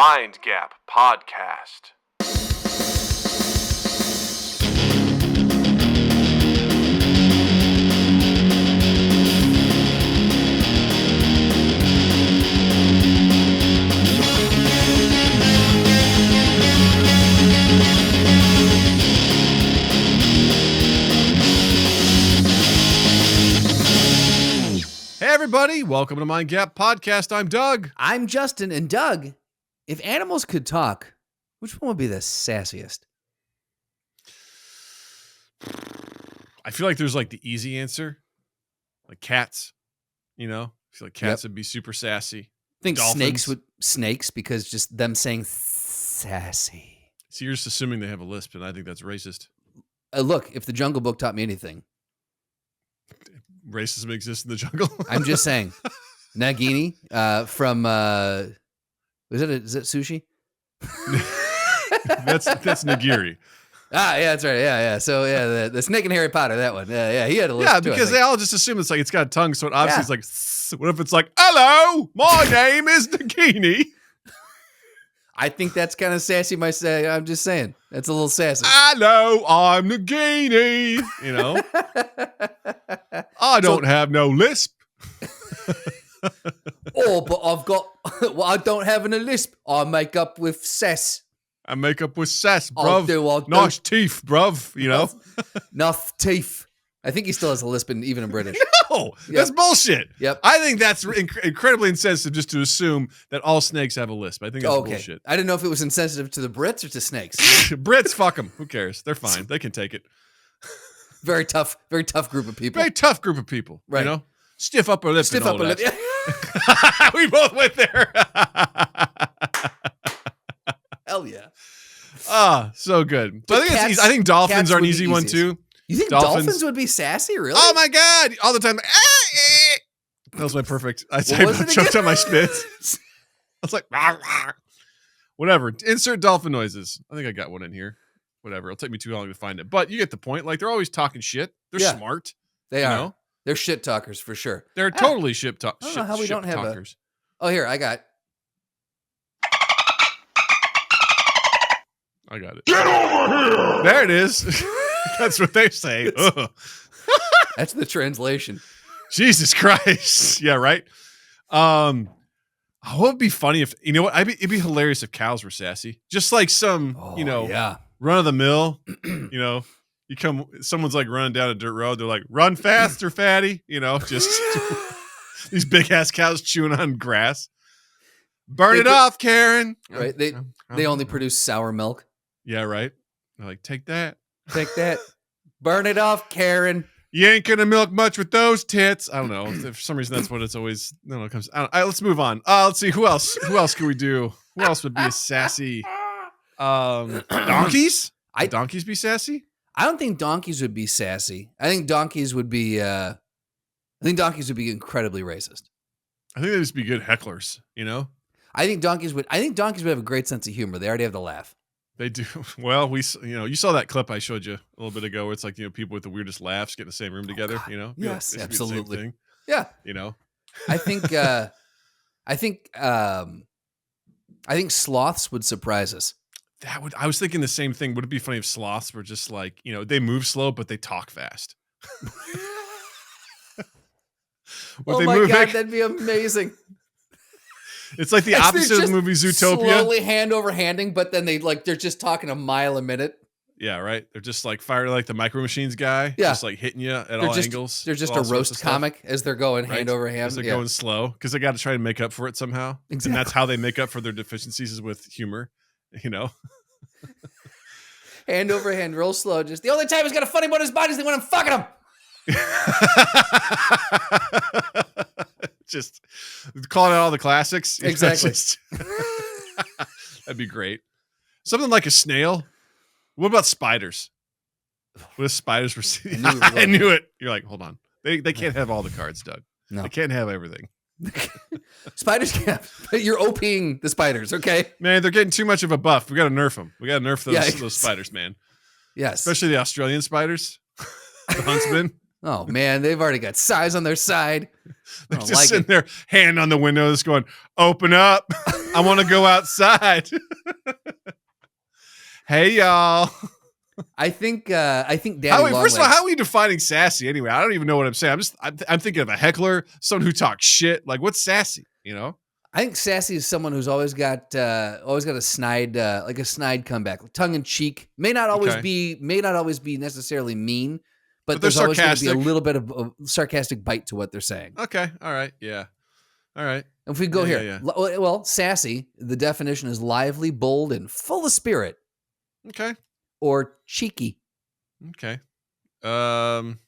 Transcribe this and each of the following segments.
Mind Gap Podcast. Hey everybody, welcome to Mind Gap Podcast. I'm Doug. I'm Justin, and Doug, if animals could talk, which one would be the sassiest? I feel like there's like the easy answer, like cats, you know? I feel like cats would be super sassy. I think Dolphins. snakes because just them saying sassy. So you're just assuming they have a lisp, and I think that's racist. Look, if the Jungle Book taught me anything, Racism exists in the jungle. I'm just saying. Nagini from is that sushi? that's nigiri. Ah, yeah, that's right. Yeah. So yeah, the snake in Harry Potter, that one. Yeah, he had a lisp Yeah, too, I because think. they all just assume it's like it's got a tongue, so it obviously it's like. What if it's like, "Hello, my name is Nagini." I think that's kind of sassy. I'm just saying, that's a little sassy. Hello, I'm Nagini. You know, I don't have no lisp. Oh, but I've got what I don't have in a lisp. I make up with sass. I make up with sass, I'll bruv. do. Nice teeth, bruv. You know? Enough teeth. I think he still has a lisp, even in British. No, that's bullshit. Yep. I think that's incredibly insensitive just to assume that all snakes have a lisp. I think that's bullshit. I didn't know if it was insensitive to the Brits or to snakes. Brits, fuck them. Who cares? They're fine. They can take it. Very tough group of people. Very tough group of people. Right. You know? Stiff upper lip. Stiff and all upper lip. that. We both went there. Hell yeah. So good. So But I think it's cats- easy. I think dolphins cats are an would be easy one easiest. too. You think dolphins would be sassy? Really? Oh my god! All the time. That was my perfect. I was it choked again? on my spit. I was like, "Rah, rah." Whatever. Insert dolphin noises. I think I got one in here. Whatever. It'll take me too long to find it. But you get the point. Like they're always talking shit. They're Yeah. smart. They you are. know? They're shit talkers for sure. They're totally shit I don't know how we shit don't have a- talkers. Oh, here I got. I got it. Get over here! There it is. That's what they say. Ugh. That's the translation. Jesus Christ. Yeah, right. What would be funny if you know what? It'd be hilarious if cows were sassy. Just like some, Yeah. run of the mill. Someone's like running down a dirt road. They're like, "Run faster, fatty!" You know, just these big ass cows chewing on grass. Burn it off, Karen. Right. They only produce sour milk. Yeah, right. They're like, "Take that. Take that. Burn it off, Karen. You ain't gonna milk much with those tits." I don't know. For some reason, that's what it's always. No, it comes. Let's move on. Let's see who else. Who else can we do? Who else would be a sassy? Donkeys. Would donkeys be sassy? I don't think donkeys would be sassy. I think donkeys would be. Incredibly racist. I think they'd just be good hecklers. You know. I think donkeys would have a great sense of humor. They already have the laugh. They do. Well, you saw that clip I showed you a little bit ago where it's like, people with the weirdest laughs get in the same room together, God. you know? Yes, It should be the same absolutely. thing, Yeah. you know? I think sloths would surprise us. I was thinking the same thing. Would it be funny if sloths were just like, they move slow, but they talk fast? Oh my God, that'd be amazing. It's like the opposite of the movie Zootopia. Slowly hand over handing, but then they're just talking a mile a minute. Yeah, right. They're just like fire like the Micro Machines guy. Yeah. Just like hitting you at all angles. They're just all a sorts of roast stuff. comic as they're going hand over hand. As they're going slow because they got to try to make up for it somehow. Exactly. And that's how they make up for their deficiencies is with humor, Hand over hand, real slow. Just the only time he's got a funny bone in his body is when I'm fucking him. Just calling out all the classics. Exactly. That'd be great. Something like a snail. What about spiders? What if spiders were? I knew it. You're like, hold on. They can't have all the cards, Doug. No. They can't have everything. Spiders can't. You're OPing the spiders, okay? Man, they're getting too much of a buff. We got to nerf them. We got to nerf those spiders, man. Yes. Especially the Australian spiders. The huntsman. Oh, man, they've already got size on their side. They're just sitting there, hand on the window, just going, "Open up." I want to go outside. Hey, y'all. I think Daddy First of all, Longlegs- how are we defining sassy anyway? I don't even know what I'm saying. I'm thinking of a heckler, someone who talks shit. Like, what's sassy? You know? I think sassy is someone who's always got a snide like a snide comeback, tongue in cheek. May not always be necessarily mean, but there's always going to be a little bit of a sarcastic bite to what they're saying. Okay, all right, yeah, all right. If we go here, yeah. well, sassy. The definition is lively, bold, and full of spirit. Okay, or cheeky. Okay. I'm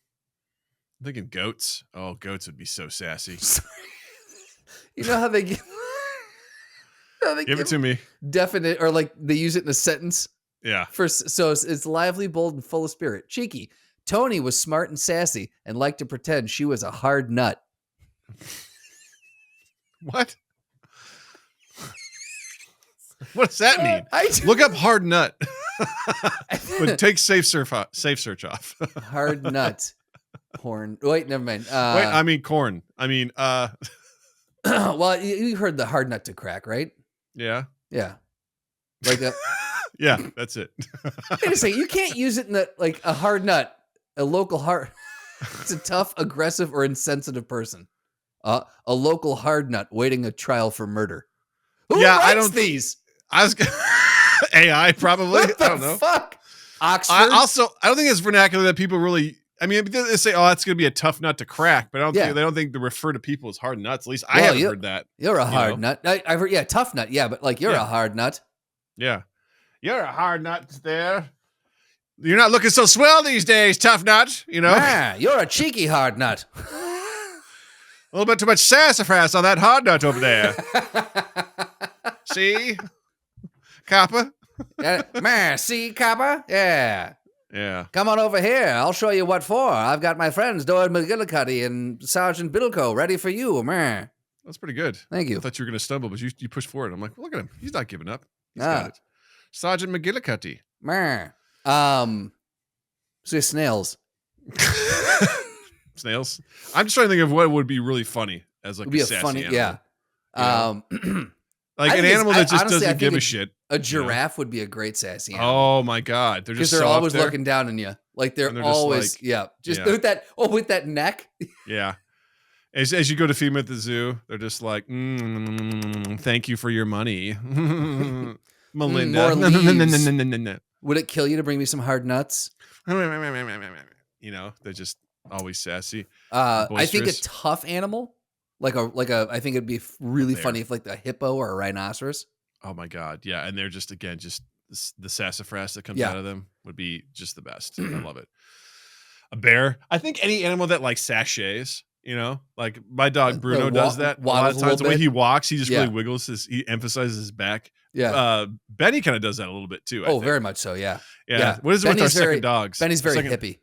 thinking goats. Oh, goats would be so sassy. You know how they give it to me. Definite, or like they use it in a sentence. Yeah. So it's lively, bold, and full of spirit. Cheeky. Tony was smart and sassy and liked to pretend she was a hard nut. What? What does that mean? Look up hard nut. But take safe search off. Hard nut. Porn. Wait, never mind. Wait, I mean corn. I mean, well, you heard the hard nut to crack, right? Yeah. Yeah. Like a. Yeah, that's it. Wait a second. You can't use it in like a hard nut, a local hard. It's a tough, aggressive, or insensitive person. A local hard nut waiting a trial for murder. Who writes these? I was AI probably. What the I don't know. Fuck. Oxford. I don't think it's vernacular that people really. I mean, they say, "Oh, that's going to be a tough nut to crack," but they don't think to refer to people as hard nuts. At least I haven't heard that. You're a hard nut. I've heard, tough nut. Yeah, but like you're a hard nut. Yeah, you're a hard nut. There, you're not looking so swell these days, tough nut. You know, you're a cheeky hard nut. A little bit too much sassafras on that hard nut over there. See, copper. See, copper. Yeah. Yeah. Come on over here. I'll show you what for. I've got my friends Doyle McGillicuddy and Sergeant Bilko ready for you. Man. That's pretty good. Thank you. I thought you were going to stumble, but you pushed forward. I'm like, look at him. He's not giving up. He's got it. Sergeant McGillicuddy. So snails. Snails. I'm just trying to think of what would be really funny as like a sassy funny, animal. Yeah. Like an animal that just doesn't give a shit. A giraffe would be a great sassy animal. Oh my God. They're just because they're always looking down on you. Like they're always, with that neck. Yeah. As you go to feed them at the zoo, they're just like, thank you for your money. Melinda. More would it kill you to bring me some hard nuts? You know, they're just always sassy. I think a tough animal, like a, I think it'd be really funny if like a hippo or a rhinoceros. Oh my God. Yeah. And they're just the sassafras that comes out of them would be just the best. I love it. A bear. I think any animal that like sachets, you know, like my dog Bruno does that. A lot of times the way he walks, he just really wiggles he emphasizes his back. Yeah. Benny kind of does that a little bit too. Very much so. Yeah. Yeah. What is it with our second dogs? Benny's very hippie.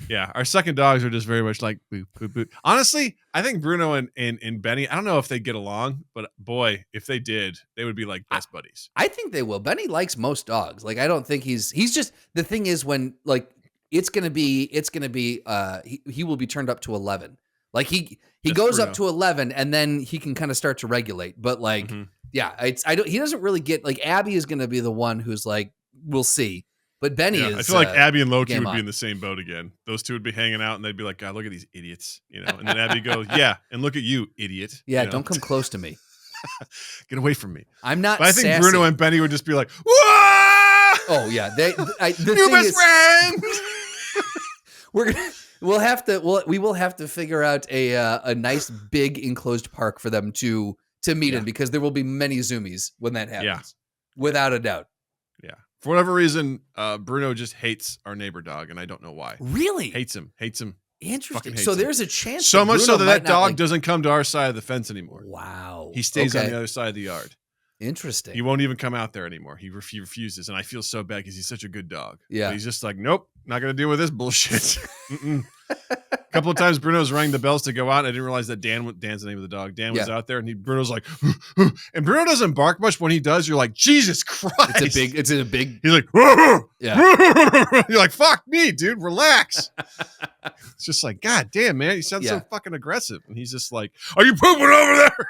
Yeah, our second dogs are just very much like boop, boop, boop. Honestly, I think Bruno and Benny, I don't know if they get along, but boy, if they did, they would be like best buddies. I think they will. Benny likes most dogs. Like I don't think he's just, the thing is when like it's gonna be he will be turned up to 11. Like he goes Bruno up to 11 and then he can kind of start to regulate. But like he doesn't really get, like Abby is gonna be the one who's like, we'll see. But Benny is. I feel like Abby and Loki would be in the same boat again. Those two would be hanging out, and they'd be like, "God, look at these idiots," you know. And then Abby goes, "Yeah, and look at you, idiot." Yeah, you know? Don't come close to me. Get away from me. I'm not. But I think sassy. Bruno and Benny would just be like, "Whoa!" Oh yeah, new best friend. We will have to figure out a nice big enclosed park for them to meet in, because there will be many zoomies when that happens, without a doubt. Yeah. For whatever reason, Bruno just hates our neighbor dog, and I don't know why. Really? Hates him. Interesting. So there's a chance. So much so that dog doesn't come to our side of the fence anymore. Wow. He stays on the other side of the yard. Interesting. He won't even come out there anymore. He refuses, and I feel so bad because he's such a good dog. Yeah. But he's just like, nope, not going to deal with this bullshit. couple of times Bruno's rang the bells to go out. I didn't realize that Dan's the name of the dog. Dan was out there, and Bruno's like, and Bruno doesn't bark much. When he does, you're like, Jesus Christ! It's a big. He's like, yeah. You're like, fuck me, dude, relax. It's just like, God damn, man, you sound so fucking aggressive, and he's just like, are you pooping over there?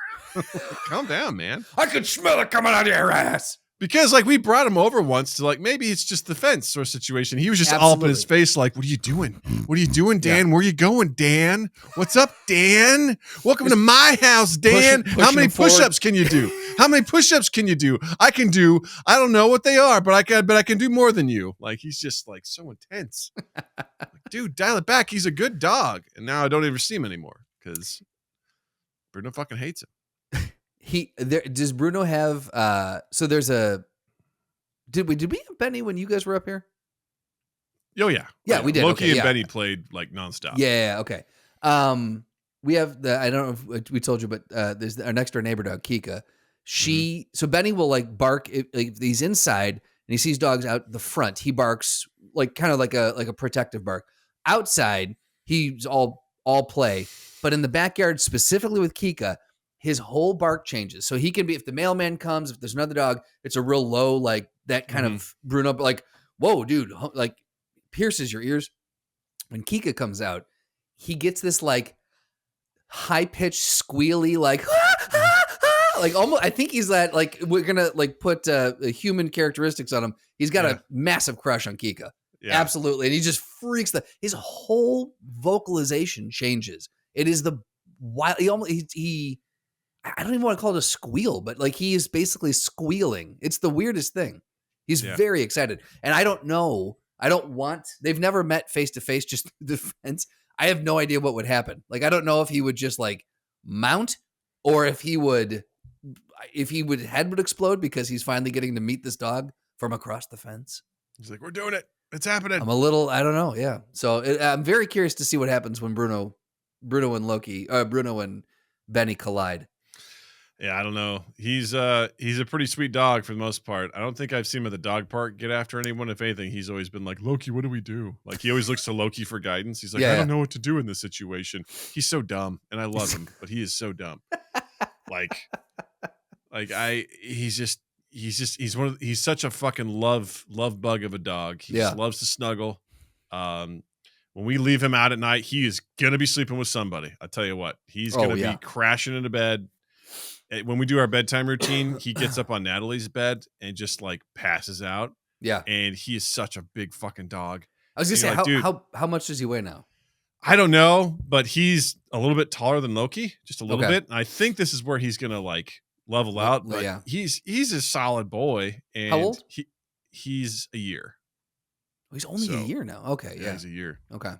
Calm down, man. I can smell it coming out of your ass. Because like we brought him over once to like maybe it's just the fence sort of situation. He was just all up in his face like, what are you doing? What are you doing, Dan? Yeah. Where are you going, Dan? What's up, Dan? Welcome to my house, Dan. How many push-ups can you do? How many push-ups can you do? I don't know what they are, but I can do more than you. Like he's just like so intense. Like, dude, dial it back. He's a good dog. And now I don't ever see him anymore because Bruno fucking hates him. Does Bruno have so there's a did we have Benny when you guys were up here? Oh yeah. Yeah, we did. Loki and Benny played like nonstop. Yeah, okay. We have I don't know if we told you, but there's our next door neighbor dog, Kika. So Benny will like bark if he's inside and he sees dogs out the front, he barks like kind of like a protective bark. Outside, he's all play, but in the backyard, specifically with Kika, his whole bark changes. So he can be, if the mailman comes, if there's another dog, it's a real low, like that kind of Bruno, like, whoa, dude, like pierces your ears. When Kika comes out, he gets this like high pitched squealy, like, like almost, I think he's that, like, we're going to like put human characteristics on him. He's got a massive crush on Kika. Yeah. Absolutely. And he just freaks his whole vocalization changes. It is the wild, I don't even want to call it a squeal, but like he is basically squealing. It's the weirdest thing. He's very excited. And I don't know. They've never met face to face, just the fence. I have no idea what would happen. Like, I don't know if he would just like mount or if head would explode because he's finally getting to meet this dog from across the fence. He's like, we're doing it. It's happening. I don't know. Yeah. So I'm very curious to see what happens when Bruno and Benny collide. Yeah, I don't know. He's a pretty sweet dog for the most part. I don't think I've seen him at the dog park get after anyone. If anything, he's always been like, Loki, what do we do? Like he always looks to Loki for guidance. He's like, I don't know what to do in this situation. He's so dumb, and I love him, but he is so dumb. He's such a fucking love bug of a dog. He just loves to snuggle. When we leave him out at night, he is gonna be sleeping with somebody. I tell you what, he's gonna be crashing into bed. When we do our bedtime routine, he gets up on Natalie's bed and just like passes out. Yeah. And he is such a big fucking dog. I was gonna say, like, how much does he weigh now? I don't know, but he's a little bit taller than Loki, just a little bit. And I think this is where he's gonna like level out. But he's a solid boy. And how old? He's a year. Oh, he's only a year now. Okay. Yeah. He's a year. Okay.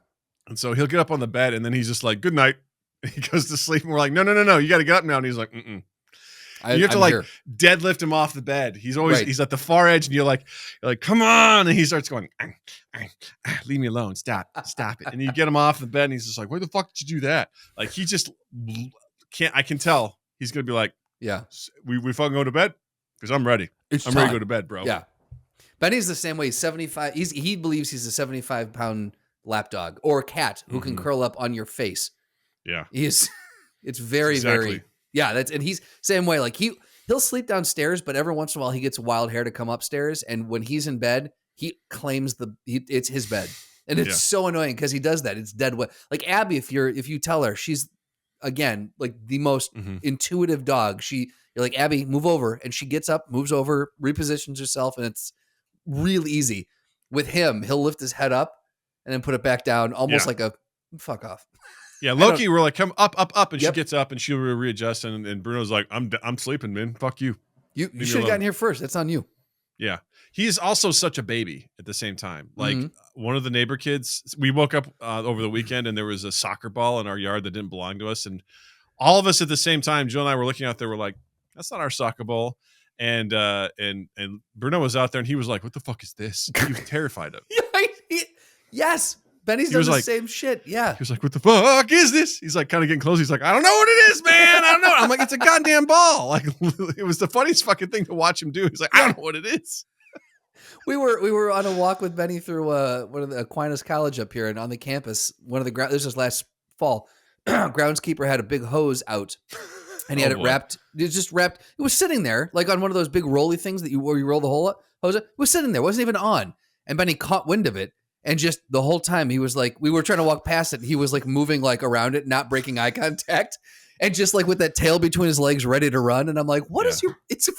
And so he'll get up on the bed and then he's just like, good night. And he goes to sleep and we're like, no. You got to get up now. And he's like, you have to deadlift him off the bed. He's always he's at the far edge, and you're like, come on, and he starts going, leave me alone, stop it. And you get him off the bed, and he's just like, why the fuck did you do that? Like he just can't. I can tell he's gonna be like, we fucking go to bed because I'm ready. I'm ready to go to bed, bro. Yeah, Benny's the same way. He's 75. He believes he's a 75-pound lap dog or a cat who can curl up on your face. Yeah, it's very very. Yeah, and he's same way. Like he'll sleep downstairs, but every once in a while he gets wild hair to come upstairs. And when he's in bed, he claims it's his bed, and it's so annoying because he does that. It's dead wet. Like Abby, if you tell her, she's again like the most intuitive dog. You're like, Abby, move over, and she gets up, moves over, repositions herself, and it's really easy. With him, he'll lift his head up and then put it back down, almost like a fuck off. Yeah, Loki, we're like, come up, and she gets up and she'll readjust, and Bruno's like, I'm sleeping, man. Fuck you. You should have gotten here first. That's on you. Yeah. He's also such a baby at the same time. Like one of the neighbor kids, we woke up over the weekend and there was a soccer ball in our yard that didn't belong to us. And all of us at the same time, Jill and I were looking out there, we're like, that's not our soccer ball. And Bruno was out there and he was like, what the fuck is this? He was terrified of it. Yes. Benny's done the same shit. Yeah. He was like, what the fuck is this? He's like kind of getting close. He's like, I don't know what it is, man. I don't know. I'm like, it's a goddamn ball. Like it was the funniest fucking thing to watch him do. He's like, I don't know what it is. We were on a walk with Benny through one of the Aquinas College up here, and on the campus, one of the there's this last fall, groundskeeper had a big hose out. And he had it wrapped. It was just wrapped. It was sitting there, like on one of those big rolly things where you roll the hose. It was sitting there. It wasn't even on. And Benny caught wind of it. And just the whole time he was like, we were trying to walk past it. He was like moving like around it, not breaking eye contact. And just like with that tail between his legs, ready to run. And I'm like, what is it's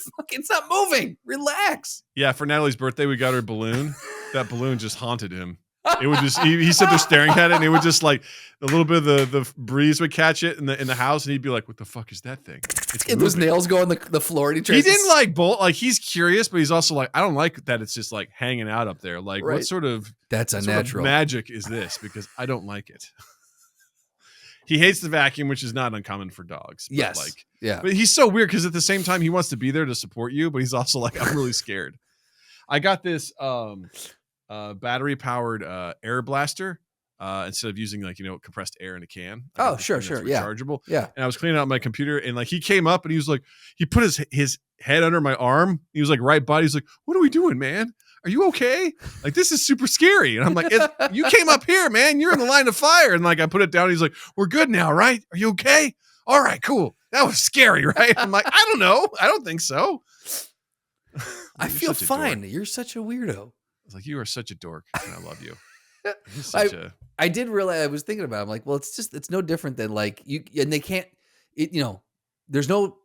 not moving. Relax. Yeah. For Natalie's birthday, we got her balloon. That balloon just haunted him. It would just, he sat there staring at it, and it would just like a little bit of the breeze would catch it in the house, and he'd be like, what the fuck is that thing? And those nails go on the floor. And he didn't like bolt, like he's curious, but he's also like, I don't like that it's just like hanging out up there. Like what sort of that's unnatural sort of magic is this? Because I don't like it. He hates the vacuum, which is not uncommon for dogs. But yes. But he's so weird because at the same time he wants to be there to support you, but he's also like, I'm really scared. I got this battery powered air blaster instead of using like compressed air in a can. Oh, sure, rechargeable. Yeah. And I was cleaning out my computer, and like he came up and he was like, he put his head under my arm. He was like right by. He's like, what are we doing, man? Are you okay? Like, this is super scary. And I'm like, you came up here, man. You're in the line of fire. And like I put it down. He's like, we're good now, right? Are you okay? All right, cool. That was scary, right? I'm like, I don't know. I don't think so. I feel fine. You're such a weirdo. I was like, you are such a dork, and I love you. I did realize, I was thinking about it. I'm like, well, it's no different than like and they can't, there's no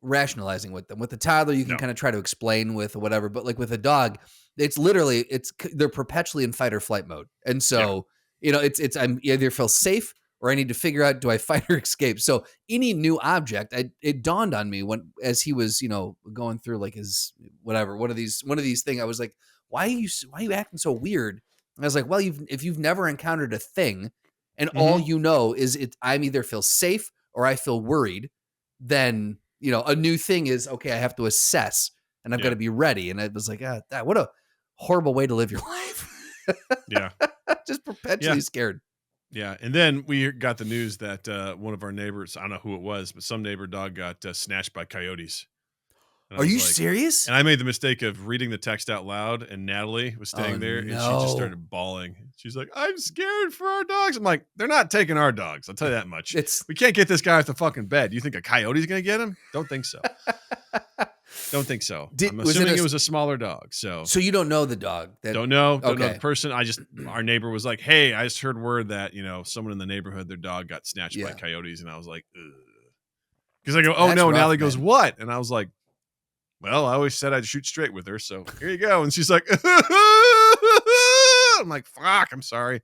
rationalizing with them. With the toddler, you can kind of try to explain with or whatever, but like with a dog, they're perpetually in fight or flight mode. And so, I'm either feel safe or I need to figure out, do I fight or escape? So any new object, it dawned on me as he was, going through like his, whatever, one of these things, I was like, why are you acting so weird? And I was like, well, if you've never encountered a thing and all you know is I'm either feel safe or I feel worried, then, a new thing is, okay, I have to assess and I've got to be ready. And I was like, what a horrible way to live your life. Yeah. Just perpetually scared. Yeah. And then we got the news that one of our neighbors, I don't know who it was, but some neighbor dog got snatched by coyotes. Are you serious? And I made the mistake of reading the text out loud, and Natalie was staying there, and she just started bawling. She's like, I'm scared for our dogs. I'm like, they're not taking our dogs. I'll tell you that much. We can't get this guy off the fucking bed. You think a coyote's going to get him? Don't think so. Don't think so. I'm assuming it was a smaller dog. So you don't know the dog? Don't know the person. Our neighbor was like, hey, I just heard word that, someone in the neighborhood, their dog got snatched by coyotes. And I was like, ugh. Because I go, oh, that's no. Rough, Natalie goes, what? And I was like, well, I always said I'd shoot straight with her, so here you go. And she's like, I'm like, fuck, I'm sorry.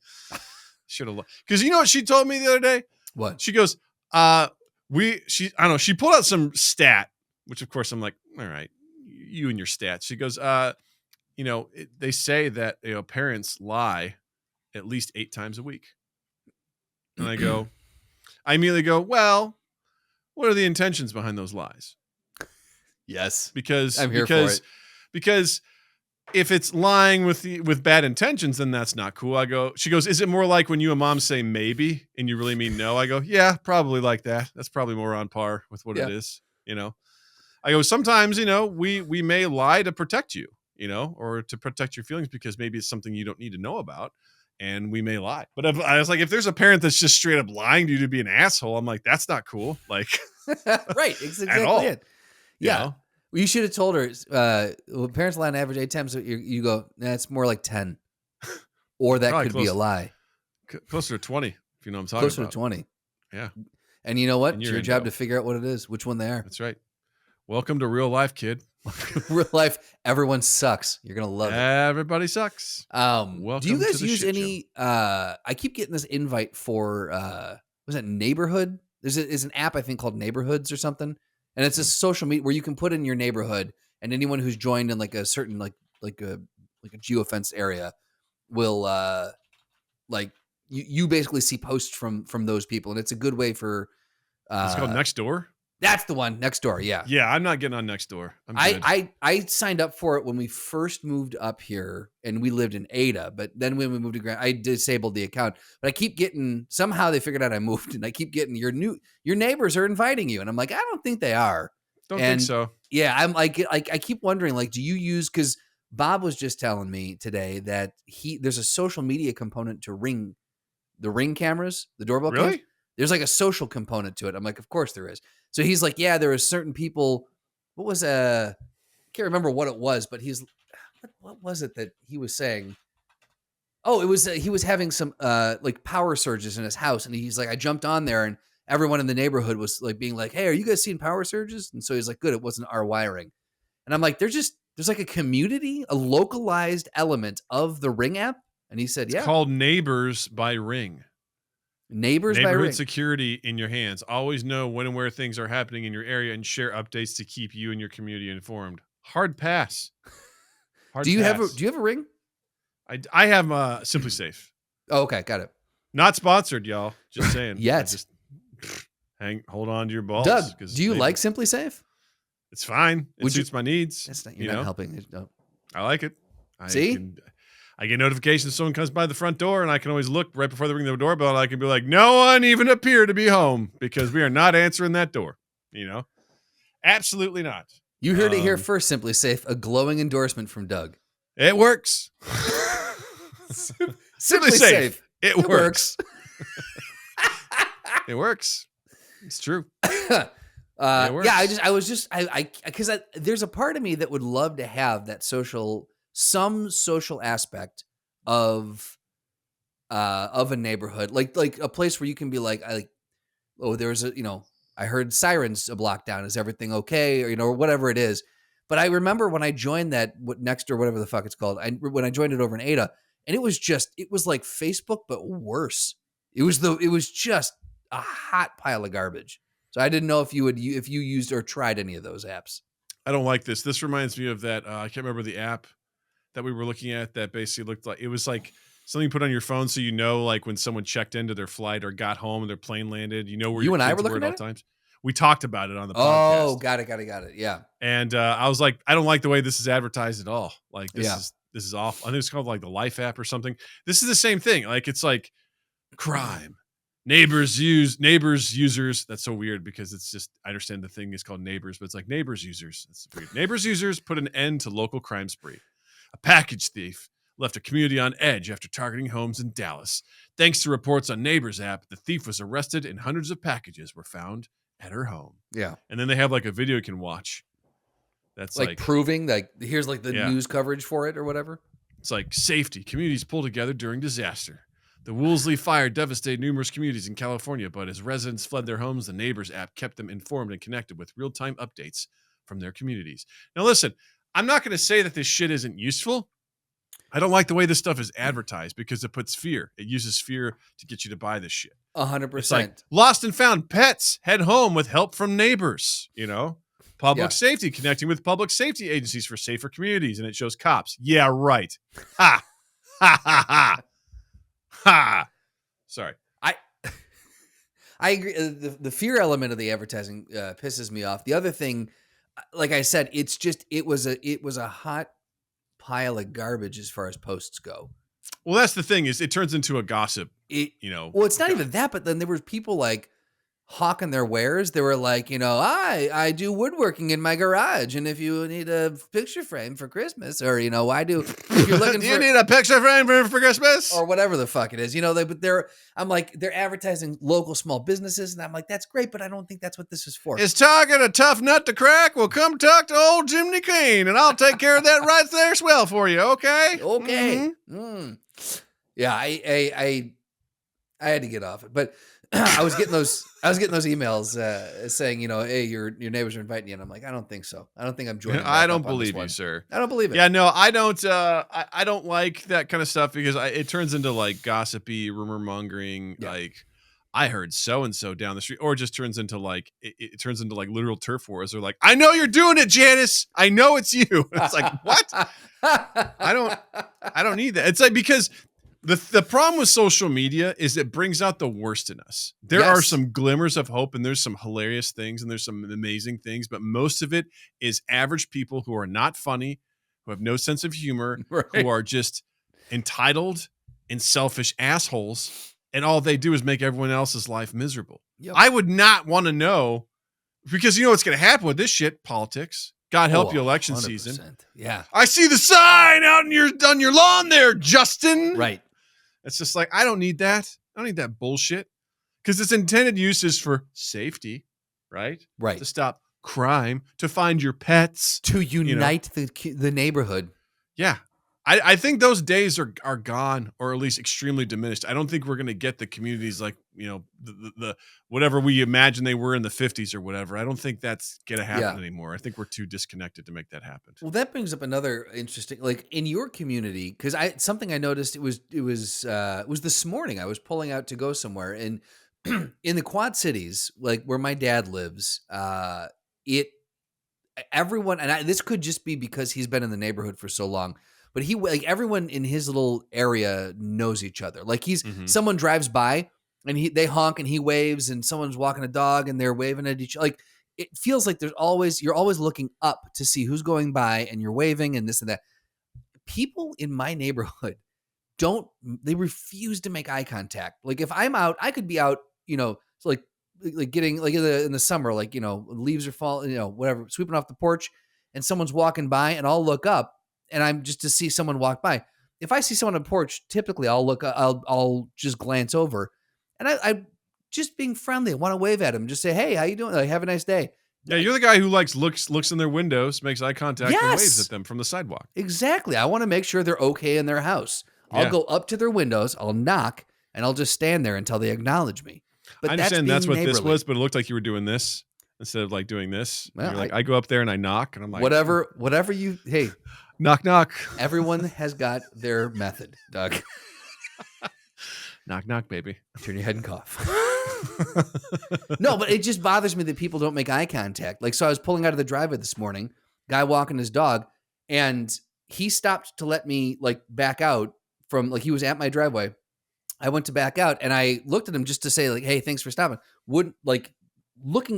Should have, because you know what she told me the other day? What? She goes, I don't know. She pulled out some stat, which of course I'm like, all right, you and your stats. She goes, they say that parents lie at least 8 times a week. And I immediately go, well, what are the intentions behind those lies? Yes, because I'm here for it. Because if it's lying with bad intentions, then that's not cool. She goes, is it more like when you and mom say maybe and you really mean no? I go, yeah, probably like that. That's probably more on par with what it is. I go, sometimes, we may lie to protect you, or to protect your feelings because maybe it's something you don't need to know about. And we may lie. But I was like, if there's a parent that's just straight up lying to you to be an asshole, I'm like, that's not cool. Like, right. Exactly at all. It. Yeah. Well, you should have told her, parents lie on average 8 times. So you go, it's more like 10. Or that probably could be a lie. Closer to 20, if you know what I'm talking about. Closer to 20. Yeah. And you know what? It's your job to figure out what it is, which one they are. That's right. Welcome to real life, kid. Real life, everyone sucks. You're going to love it. Everybody sucks. Welcome. Do you guys use any, I keep getting this invite for, was it Neighborhood? There's an app, I think, called Neighborhoods or something. And it's a social media where you can put in your neighborhood, and anyone who's joined in like a certain like a geofence area will you basically see posts from those people, and it's a good way for. It's called Nextdoor. That's the one, Nextdoor. Yeah. Yeah, I'm not getting on Nextdoor. I signed up for it when we first moved up here, and we lived in Ada. But then when we moved to Grand, I disabled the account. But I keep getting, somehow they figured out I moved, and I keep getting your neighbors are inviting you, and I'm like, I don't think they are. Don't think so. Yeah, I'm like I keep wondering, like, do you use? Because Bob was just telling me today that there's a social media component to the Ring cameras, the doorbell really? cameras. There's like a social component to it. I'm like, of course there is. So he's like, yeah, there are certain people. What was I can't remember what it was, but what was it that he was saying? Oh, it was he was having some like power surges in his house, and he's like, I jumped on there, and everyone in the neighborhood was like being like, hey, are you guys seeing power surges? And so he's like, good, it wasn't our wiring. And I'm like, there's like a community, a localized element of the Ring app. And he said, It's called Neighbors by Ring. Neighbors by Neighborhood Ring. security in your hands. Always know when and where things are happening in your area and share updates to keep you and your community informed. Hard pass. Do you have a Ring? I have Simply Safe. Oh, okay, got it. Not sponsored, y'all. Just saying. Yet. Just hold on to your balls. Doug, do you like Simply Safe? It's fine. It suits my needs. That's not, you're not helping. No. I like it. See? I get notifications if someone comes by the front door, and I can always look right before they ring the doorbell, and I can be like, no one even appear to be home because we are not answering that door. Absolutely not. You heard it here first, Simply Safe, a glowing endorsement from Doug. It works. Simply Safe. It works. It works. It's true. Yeah, because there's a part of me that would love to have that some social aspect of a neighborhood, like a place where you can be like, there's I heard sirens a block down. Is everything okay? Or, or whatever it is. But I remember when I joined that Next or whatever the fuck it's called, when I joined it over in Ada, and it was like Facebook, but worse. It was just a hot pile of garbage. So I didn't know if you used or tried any of those apps. I don't like this. This reminds me of that. I can't remember the app that we were looking at that basically looked like it was like something you put on your phone so like when someone checked into their flight or got home and their plane landed, where you and I were looking looking at all times. We talked about it on the podcast. Oh, got it. Yeah. And I was like, I don't like the way this is advertised at all. Like this is awful. I think it's called like the Life app or something. This is the same thing. Like it's like crime. Neighbors users. That's so weird because it's just, I understand the thing is called neighbors, but it's like neighbors users. That's weird. Neighbors users put an end to local crime spree. A package thief left a community on edge after targeting homes in Dallas. Thanks to reports on Neighbors app, the thief was arrested and hundreds of packages were found at her home. Yeah. And then they have like a video you can watch. That's like proving like here's like the news coverage for it or whatever. It's like safety. Communities pull together during disaster. The Woolsey fire devastated numerous communities in California, but as residents fled their homes, the Neighbors app kept them informed and connected with real-time updates from their communities. Now, listen, I'm not going to say that this shit isn't useful. I don't like the way this stuff is advertised because it puts fear. It uses fear to get you to buy this shit. 100%. It's like lost and found pets head home with help from neighbors, Public safety, connecting with public safety agencies for safer communities. And it shows cops. Yeah, right. Ha. Ha, ha, ha. Ha. Sorry. I agree. The fear element of the advertising pisses me off. The other thing, like I said, it was a hot pile of garbage as far as posts go. Well, that's the thing is it turns into a gossip. Well, it's not even that, but then there was people like hawking their wares. They were like, I do woodworking in my garage, and if you need a picture frame for Christmas, or I do. If you're looking you need a picture frame for Christmas, or whatever the fuck it is, I'm like, they're advertising local small businesses, and I'm like, that's great, but I don't think that's what this is for. Is Target a tough nut to crack? Well, come talk to old Jimmy Kane, and I'll take care of that right there swell for you. Okay. Okay. Mm-hmm. Yeah, I had to get off it, but I was getting those emails saying, hey, your neighbors are inviting you, and I'm like, I don't think so. I don't think I'm joining. I don't believe you, sir. I don't believe it. Yeah, no, I don't. I don't like that kind of stuff because it turns into like gossipy, rumor mongering. Yeah. Like I heard so and so down the street, or it just turns into like it turns into like literal turf wars. They're like, I know you're doing it, Janice. I know it's you. It's like what? I don't need that. It's like because. The problem with social media is it brings out the worst in us. There are some glimmers of hope and there's some hilarious things and there's some amazing things, but most of it is average people who are not funny, who have no sense of humor, who are just entitled and selfish assholes, and all they do is make everyone else's life miserable. Yep. I would not want to know, because you know what's going to happen with this shit, politics. God help you, election 100%. Season. Yeah. I see the sign out on your lawn there, Justin. Right. It's just like, I don't need that. I don't need that bullshit. because its intended use is for safety, right? Right. To stop crime, to find your pets, to unite the neighborhood. Yeah. I think those days are gone, or at least extremely diminished. I don't think we're going to get the communities like, the whatever we imagine they were in the 50s or whatever. I don't think that's going to happen anymore. I think we're too disconnected to make that happen. Well, that brings up another interesting, like in your community, because something I noticed it was this morning. I was pulling out to go somewhere, and in the Quad Cities, like where my dad lives, everyone, and this could just be because he's been in the neighborhood for so long. But everyone in his little area knows each other. Like someone drives by and they honk and he waves, and someone's walking a dog and they're waving at each other. Like it feels like you're always looking up to see who's going by, and you're waving and this and that. People in my neighborhood they refuse to make eye contact. Like if I'm out, I could be out, like getting like in the summer, like, leaves are falling, whatever, sweeping off the porch, and someone's walking by, and I'll look up. And I'm just to see someone walk by. If I see someone on the porch, typically I'll just glance over, and I just being friendly. I want to wave at him, just say, "Hey, how you doing? Like, have a nice day." Yeah, you're the guy who looks in their windows, makes eye contact, and waves at them from the sidewalk. Exactly. I want to make sure they're okay in their house. I'll go up to their windows, I'll knock, and I'll just stand there until they acknowledge me. But I understand that's what this was, but it looked like you were doing this instead of like doing this. Well, you're like, I go up there and I knock, and I'm like, whatever you. Hey. Knock, knock. Everyone has got their method, Doug. Knock, knock, baby. Turn your head and cough. No, but it just bothers me that people don't make eye contact. Like, so I was pulling out of the driveway this morning, guy walking his dog, and he stopped to let me like back out from, like, he was at my driveway. I went to back out, and I looked at him just to say, like, hey, thanks for stopping.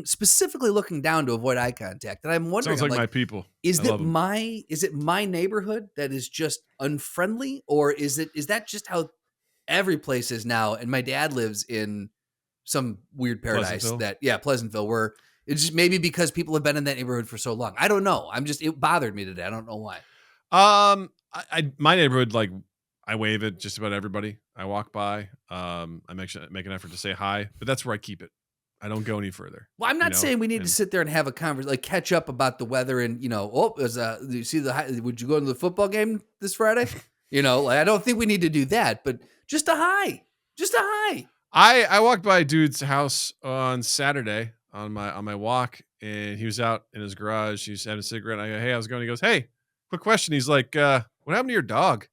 Specifically looking down to avoid eye contact. And I'm wondering, sounds like my people. Is it my neighborhood that is just unfriendly, or is that just how every place is now? And my dad lives in some weird paradise Pleasantville, where it's just maybe because people have been in that neighborhood for so long. I don't know. It bothered me today. I don't know why. My neighborhood, like, I wave at just about everybody I walk by. I make an effort to say hi, but that's where I keep it. I don't go any further. Well, I'm not saying we need to sit there and have a conversation, like catch up about the weather, and do you see would you go to the football game this Friday? I don't think we need to do that, but just a hi. I walked by a dude's house on Saturday on my walk, and he was out in his garage. He was having a cigarette. I go, hey, how's it going? He goes, hey, quick question. He's like, what happened to your dog?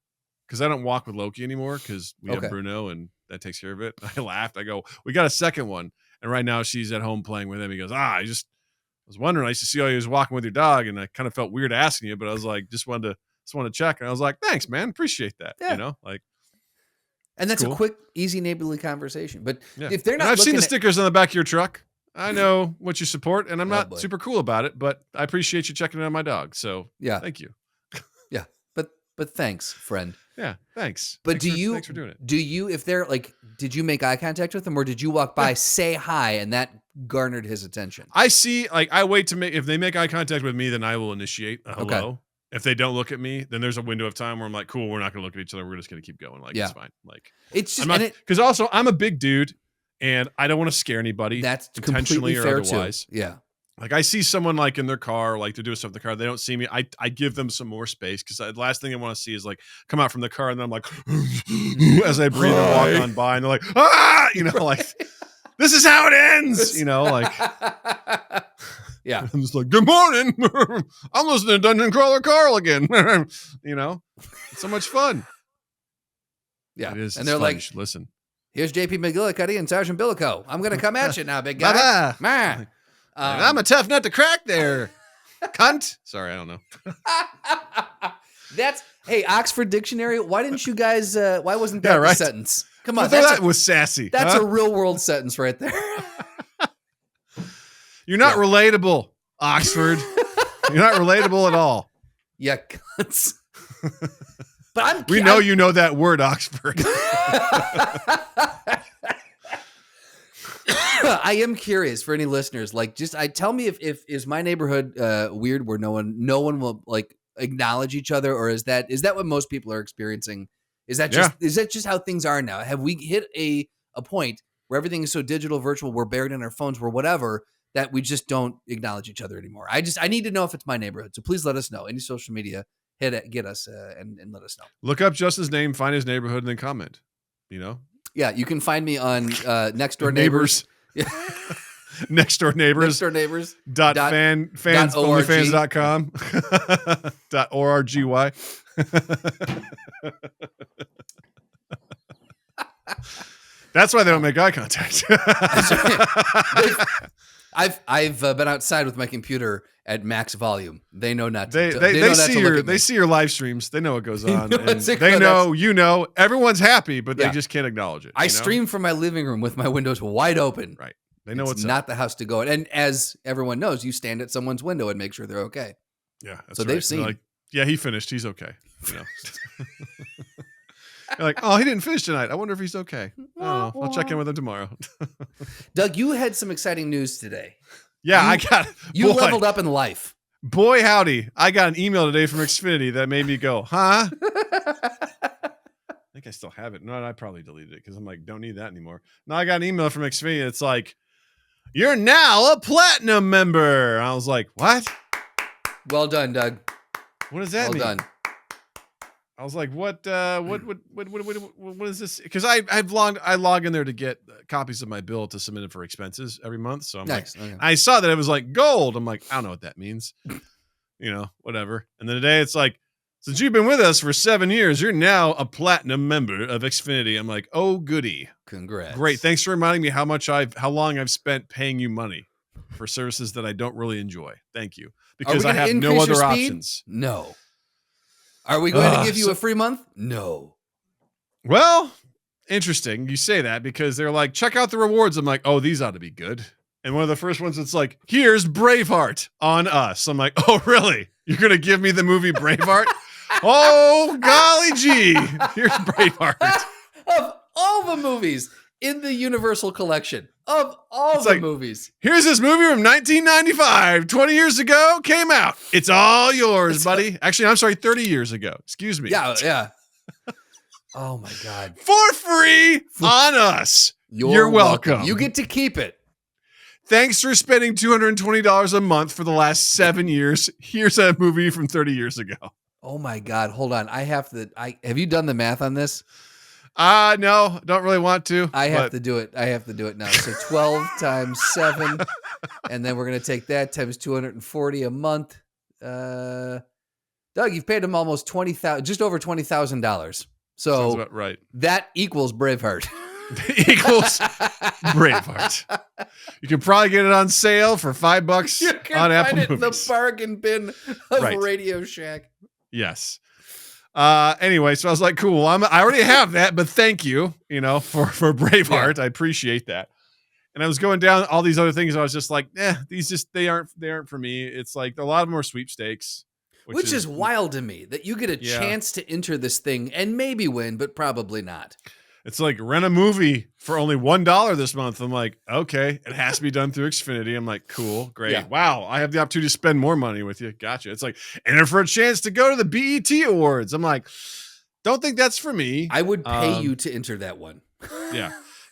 Because I don't walk with Loki anymore because we have Bruno, and that takes care of it. I laughed. I go, we got a second one. And right now she's at home playing with him. He goes, I was wondering. I used to see how you was walking with your dog, and I kind of felt weird asking you, but I was like, just wanted to check. And I was like, thanks, man. Appreciate that. Yeah. And that's cool. A quick, easy neighborly conversation. But if they're not, I've seen the stickers on the back of your truck. I know what you support, and I'm not super cool about it, but I appreciate you checking in on my dog. So thank you. Yeah. But thanks, friend. Yeah, thanks. But thanks for doing it. Do you, if they're like, did you make eye contact with them, or did you walk by, say hi, and that garnered his attention? I see, I wait to if they make eye contact with me, then I will initiate a hello. Okay. If they don't look at me, then there's a window of time where I'm like, cool, we're not going to look at each other. We're just going to keep going. It's fine. It's just, because also I'm a big dude, and I don't want to scare anybody. That's intentionally or otherwise. Too. Yeah. Like, I see someone like in their car, like they're doing stuff in the car. They don't see me. I give them some more space, because the last thing I want to see is like come out from the car, and then I'm like, as I breathe and walk on by, and they're like, this is how it ends. Yeah. I'm just like, good morning. I'm listening to Dungeon Crawler Carl again. It's so much fun. Yeah. It is. And they're fun. like, you should listen. Here's JP McGillicuddy and Sergeant Billico. I'm going to come at you now, big guy. I'm a tough nut to crack there. Cunt. Sorry, I don't know. Hey, Oxford Dictionary. Why didn't you guys, why wasn't that the sentence? Come on. That was sassy. That's a real world sentence right there. You're not relatable, Oxford. You're not relatable at all. Yeah, cunts. But we know you know that word, Oxford. I am curious for any listeners. Like, tell me if is my neighborhood weird, where no one will like acknowledge each other, or is that what most people are experiencing? Is that just how things are now? Have we hit a point where everything is so digital, virtual, we're buried in our phones, we're whatever, that we just don't acknowledge each other anymore. I need to know if it's my neighborhood. So please let us know. Any social media, get us and let us know. Look up Justin's name, find his neighborhood, and then comment. Yeah, you can find me on Next Door Neighbors. Next Door Neighbors. Next Door Neighbors. Fansonlyfans.com. .orgy. That's why they don't make eye contact. I've been outside with my computer at max volume. They know not to. They see your live streams. They know what goes on. They know everyone's happy, but they just can't acknowledge it. I stream from my living room with my windows wide open. Right. They know it's not the house to go in. And as everyone knows, you stand at someone's window and make sure they're okay. Yeah. That's so right. they've seen. Like, yeah, he finished. He's okay. You're like, oh, he didn't finish tonight. I wonder if he's okay. Oh, I'll check in with him tomorrow. Doug, you had some exciting news today. Yeah, You leveled up in life. Boy, howdy. I got an email today from Xfinity that made me go, huh? I think I still have it. No, I probably deleted it because I'm like, don't need that anymore. No, I got an email from Xfinity. It's like, you're now a platinum member. I was like, what? Well done, Doug. What does that mean? Well done. I was like, what is this? Because I log in there to get copies of my bill to submit it for expenses every month. So I'm nice. like, I saw that it was like gold. I'm like, I don't know what that means. Whatever. And then today it's like, since you've been with us for 7 years, you're now a platinum member of Xfinity. I'm like, oh goody. Congrats. Great. Thanks for reminding me how long I've spent paying you money for services that I don't really enjoy. Thank you. Because I have no other options. No. Are we going to give you a free month? No. Well, interesting. You say that because they're like, check out the rewards. I'm like, oh, these ought to be good. And one of the first ones, it's like, here's Braveheart on us. I'm like, oh, really? You're going to give me the movie Braveheart? Oh, golly gee. Here's Braveheart. Of all the movies in the Universal collection, of all the movies. Here's this movie from 1995, 20 years ago, came out. It's all yours, buddy. Actually, I'm sorry, 30 years ago. Excuse me. Yeah. Oh, my God. For free on us. You're welcome. You get to keep it. Thanks for spending $220 a month for the last 7 years. Here's a movie from 30 years ago. Oh, my God. Hold on. Have you done the math on this? No, don't really want to. I have to do it now. So 12 times 7, and then we're going to take that times 240 a month. Doug, you've paid him almost just over $20,000. So sounds about right. That equals Braveheart. Equals Braveheart. You can probably get it on sale for $5 on Apple Movies. The bargain bin of Radio Shack. Yes. Anyway, so I was like, cool. I already have that, but thank you, for Braveheart. Yeah. I appreciate that. And I was going down all these other things. I was just like, they aren't for me. It's like a lot of them are sweepstakes, which is wild to me that you get a chance to enter this thing and maybe win, but probably not. It's like rent a movie for only $1 this month. I'm like, okay, it has to be done through Xfinity. I'm like, cool, great. Yeah. Wow, I have the opportunity to spend more money with you. Gotcha. It's like, enter for a chance to go to the BET Awards. I'm like, don't think that's for me. I would pay you to enter that one. Yeah.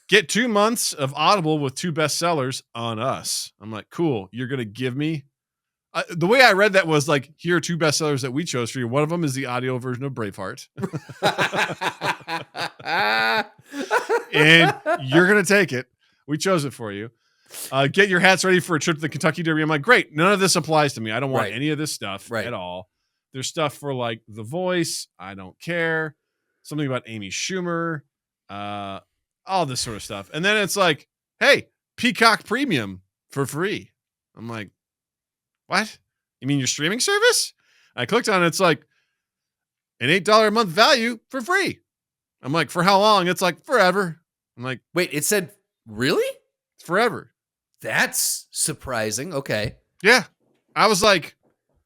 Get 2 months of Audible with 2 bestsellers on us. I'm like, cool. You're going to give me. The way I read that was like, here are 2 bestsellers that we chose for you. One of them is the audio version of Braveheart. And you're going to take it. We chose it for you. Get your hats ready for a trip to the Kentucky Derby. I'm like, great. None of this applies to me. I don't want any of this stuff at all. There's stuff for like The Voice. I don't care. Something about Amy Schumer. All this sort of stuff. And then it's like, hey, Peacock Premium for free. I'm like, what? You mean your streaming service? I clicked on it. It's like an $8 a month value for free. I'm like, for how long? It's like forever. I'm like, wait, it said, really? It's forever. That's surprising. Okay. Yeah. I was like,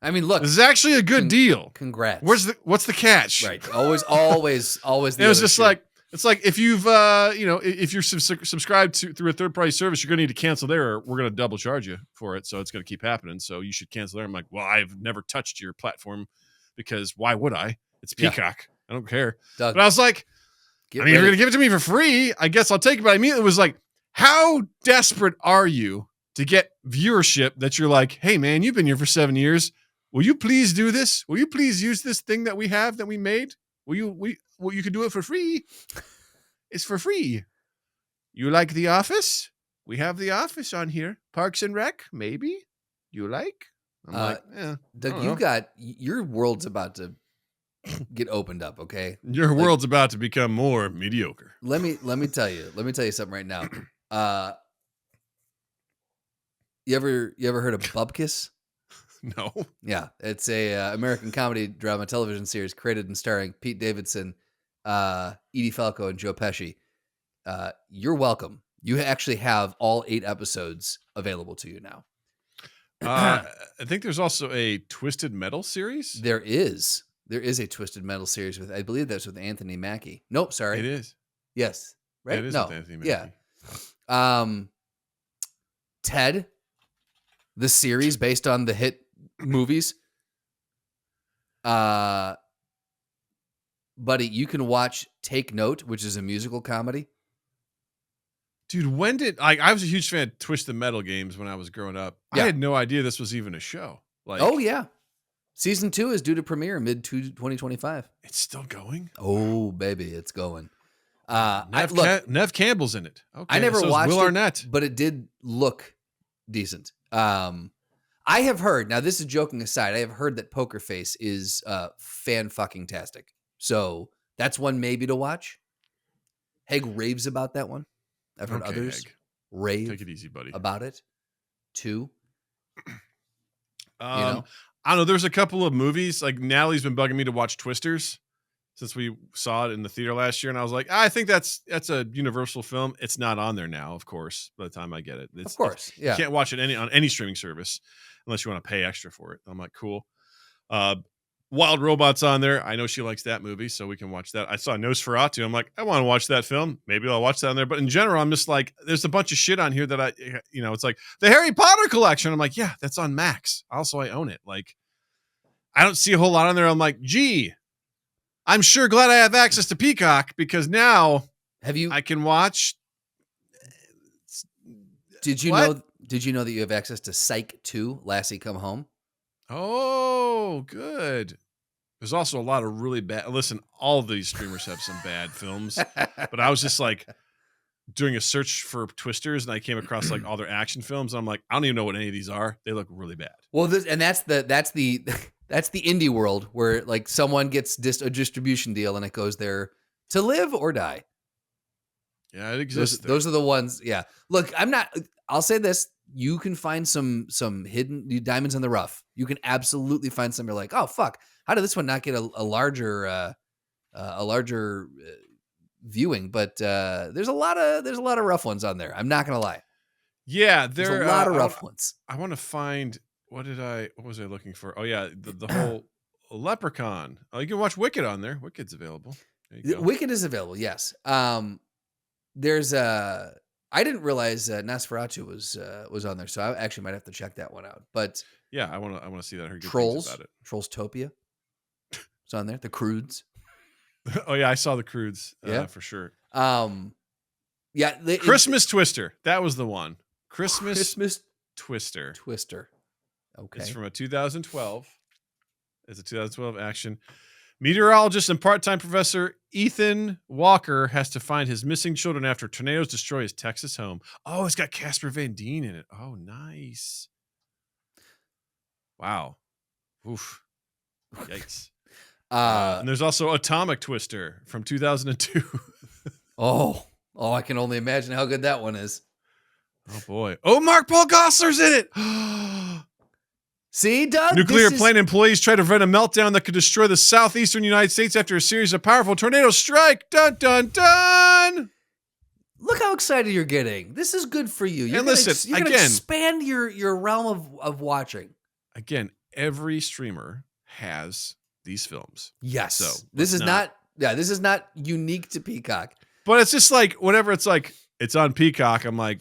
I mean, look, this is actually a good deal. Congrats. What's the catch? Right. Always. The it was just like, it's like if you've, if you're subscribed to through a third party service, you're going to need to cancel there, or we're going to double charge you for it. So it's going to keep happening. So you should cancel there. I'm like, well, I've never touched your platform because why would I? It's Peacock. I don't care. Doug, but I was like, you're going to give it to me for free. I guess I'll take it. But I immediately was like, How desperate are you to get viewership that you're like, hey man, you've been here for 7 years. Will you please do this? Will you please use this thing that we have that we made? Well, you can do it for free. It's for free. You like The Office? We have The Office on here. Parks and Rec, maybe. You like? I'm like, yeah. Doug, your world's about to get opened up. Okay, Your world's about to become more mediocre. let me tell you something right now. You ever heard of Bupkis? No. Yeah, it's a American comedy drama television series created and starring Pete Davidson, Edie Falco, and Joe Pesci. You're welcome. You actually have all 8 episodes available to you now. I think there's also a Twisted Metal series. There is a Twisted Metal series I believe that's with Anthony Mackie. Nope, sorry. It is. Yes, right. It is no, with Anthony Mackie. yeah. Ted, the series based on the hit movies. Buddy, you can watch Take Note, which is a musical comedy. Dude, I was a huge fan of Twisted Metal games when I was growing up. Yeah. I had no idea this was even a show. Like, Oh yeah, season 2 is due to premiere mid 2025. it's still going? Oh baby, it's going. Nev Campbell's in it. Okay, I never so is watched Will it, Arnett. but it did look decent. I have heard, now this is joking aside, I have heard that Poker Face is fan-fucking-tastic. So that's one maybe to watch. Haig raves about that one. I've heard Okay, others Egg. rave Take it easy, buddy. about it too. I know? don't know. There's a couple of movies. Like Natalie's been bugging me to watch Twisters since we saw it in the theater last year, and I was like, I think that's a Universal film. It's not on there now, of course. By the time I get it, Of course, yeah. You can't watch it on any streaming service unless you want to pay extra for it. I'm like, cool. Wild Robot's on there. I know she likes that movie, so we can watch that. I saw Nosferatu. I'm like, I want to watch that film. Maybe I'll watch that on there. But in general, I'm just like, there's a bunch of shit on here that it's like the Harry Potter collection. I'm like, yeah, that's on Max. Also, I own it. Like, I don't see a whole lot on there. I'm like, gee, I'm sure glad I have access to Peacock because now I can watch. Did you know that you have access to Psych 2, Lassie Come Home? Oh, good. There's also a lot of really bad. Listen, all of these streamers have some bad films, but I was just like doing a search for Twisters, and I came across like all their action films. And I'm like, I don't even know what any of these are. They look really bad. Well, that's the indie world where like someone gets a distribution deal and it goes there to live or die. Yeah, it exists. Those are the ones. Yeah. Look, I'll say this. You can find some hidden diamonds in the rough. You can absolutely find some. You're like, oh fuck, how did this one not get a larger viewing? But there's a lot of rough ones on there. I'm not gonna lie. Yeah, there's a lot of rough ones. I want to find what was I looking for? Oh yeah, the whole Leprechaun. Oh, you can watch Wicked on there. Wicked's available. There you go. Wicked is available. Yes. There's I didn't realize Nosferatu was on there, so I actually might have to check that one out. But yeah, I want to see that. I heard good Trolls things about it. Trollstopia. It's on there. The Croods. Oh yeah, I saw the Croods. Yeah, for sure. Yeah, Christmas Twister. That was the one. Christmas Twister. Okay. It's from a 2012. It's a 2012 action. Meteorologist and part-time professor Ethan Walker has to find his missing children after tornadoes destroy his Texas home. Oh, it's got Casper Van Dien in it. Oh, nice. Wow. Oof. Yikes. And there's also Atomic Twister from 2002. Oh, I can only imagine how good that one is. Oh, boy. Oh, Mark Paul Gosselaar's in it. See, Doug? Nuclear plant employees try to prevent a meltdown that could destroy the southeastern United States after a series of powerful tornadoes strike. Dun, dun, dun. Look how excited you're getting. This is good for you. You're and listen, you're gonna expand your realm of watching. Again, every streamer has these films. Yes. So this is not unique to Peacock. But it's just like, whenever it's like, it's on Peacock, I'm like,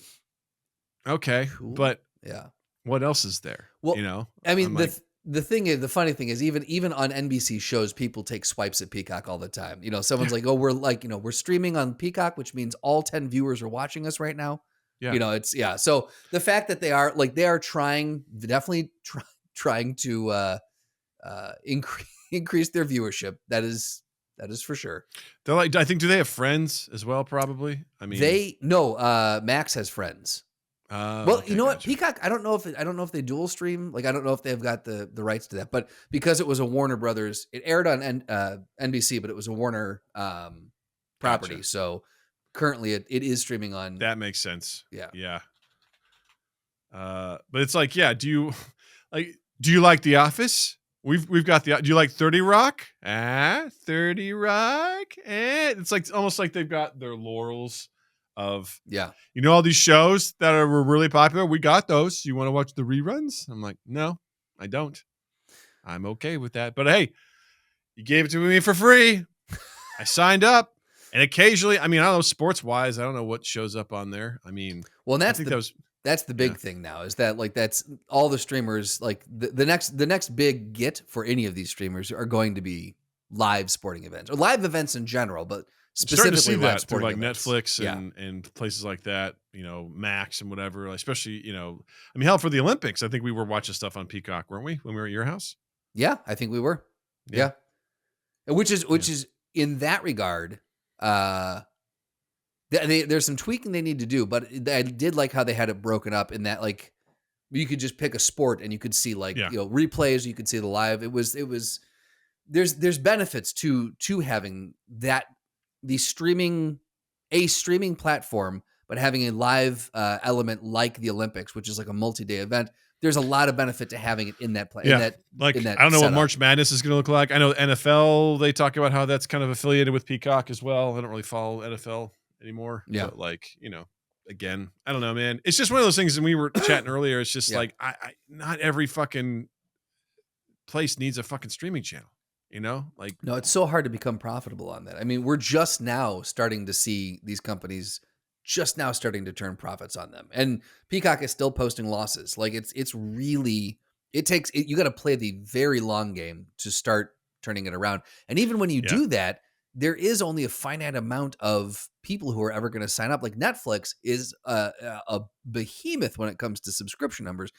okay, cool. But yeah. What else is there? Well, I mean, the funny thing is, even on NBC shows, people take swipes at Peacock all the time. Someone's like, oh, we're streaming on Peacock, which means all 10 viewers are watching us right now. Yeah. You know, it's So the fact that they are trying, definitely trying to increase their viewership. That is for sure. They're like, I think, do they have Friends as well? Probably. I mean, Max has Friends. Well, okay, you know what? gotcha. Peacock, I don't know if they dual stream. Like, I don't know if they've got the rights to that. But because it was a Warner Brothers, it aired on NBC, but it was a Warner property. Gotcha. So currently, it is streaming on. That makes sense. Yeah. Yeah. But it's like, yeah. Do you like The Office? We've got do you like 30 Rock? 30 Rock. It's like almost like they've got their laurels of, all these shows that were really popular. We got those. You want to watch the reruns? I'm like, no, I don't. I'm okay with that. But hey, you gave it to me for free. I signed up. And occasionally, I mean, I don't know, sports wise, I don't know what shows up on there. I mean, well, and that's that's the big thing now, is that that's all the streamers, like the next big get for any of these streamers are going to be live sporting events or live events in general, but specifically live sporting like events. Netflix and places like that, Max and whatever, especially, I mean, hell, for the Olympics, I think we were watching stuff on Peacock, weren't we, when we were at your house? Yeah, I think we were. Yeah. Which is in that regard, there's some tweaking they need to do, but I did like how they had it broken up in that, like, you could just pick a sport and you could see replays, you could see the live. It was there's benefits to having a streaming platform, but having a live element like the Olympics, which is like a multi-day event. There's a lot of benefit to having it in that play. Yeah. I don't know setup. what March Madness is going to look like. I know NFL, they talk about how that's kind of affiliated with Peacock as well. I don't really follow NFL anymore. Yeah. But again, I don't know, man. It's just one of those things. And we were chatting earlier. It's just like, not every fucking place needs a fucking streaming channel, No, it's so hard to become profitable on that. I mean, we're just now starting to see these companies starting to turn profits on them, and Peacock is still posting losses. Like, it's really, you got to play the very long game to start turning it around. And even when you do that, there is only a finite amount of people who are ever going to sign up. Like, Netflix is a behemoth when it comes to subscription numbers,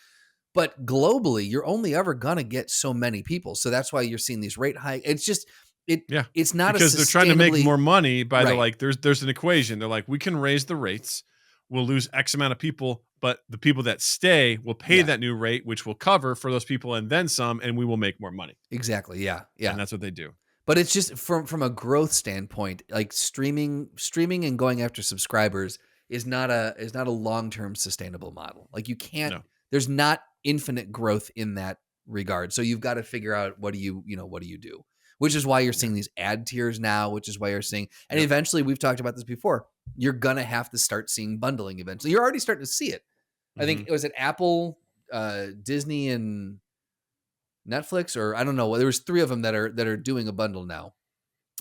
but globally, you're only ever going to get so many people. So that's why you're seeing these rate hikes. It's just, it's not because they're trying to make more money by right. there's an equation. They're like, we can raise the rates, we'll lose X amount of people, but the people that stay will pay that new rate, which will cover for those people and then some, and we will make more money. Exactly. Yeah. And that's what they do. But it's just from a growth standpoint, like streaming and going after subscribers is not a long-term sustainable model. Like, you can't. There's not infinite growth in that regard. So you've got to figure out what do you do. Which is why you're seeing these ad tiers now, which is why you're seeing, and eventually, we've talked about this before, you're going to have to start seeing bundling eventually. You're already starting to see it. Mm-hmm. I think it was at Apple, Disney, and Netflix, or I don't know. There was 3 of them that are doing a bundle now.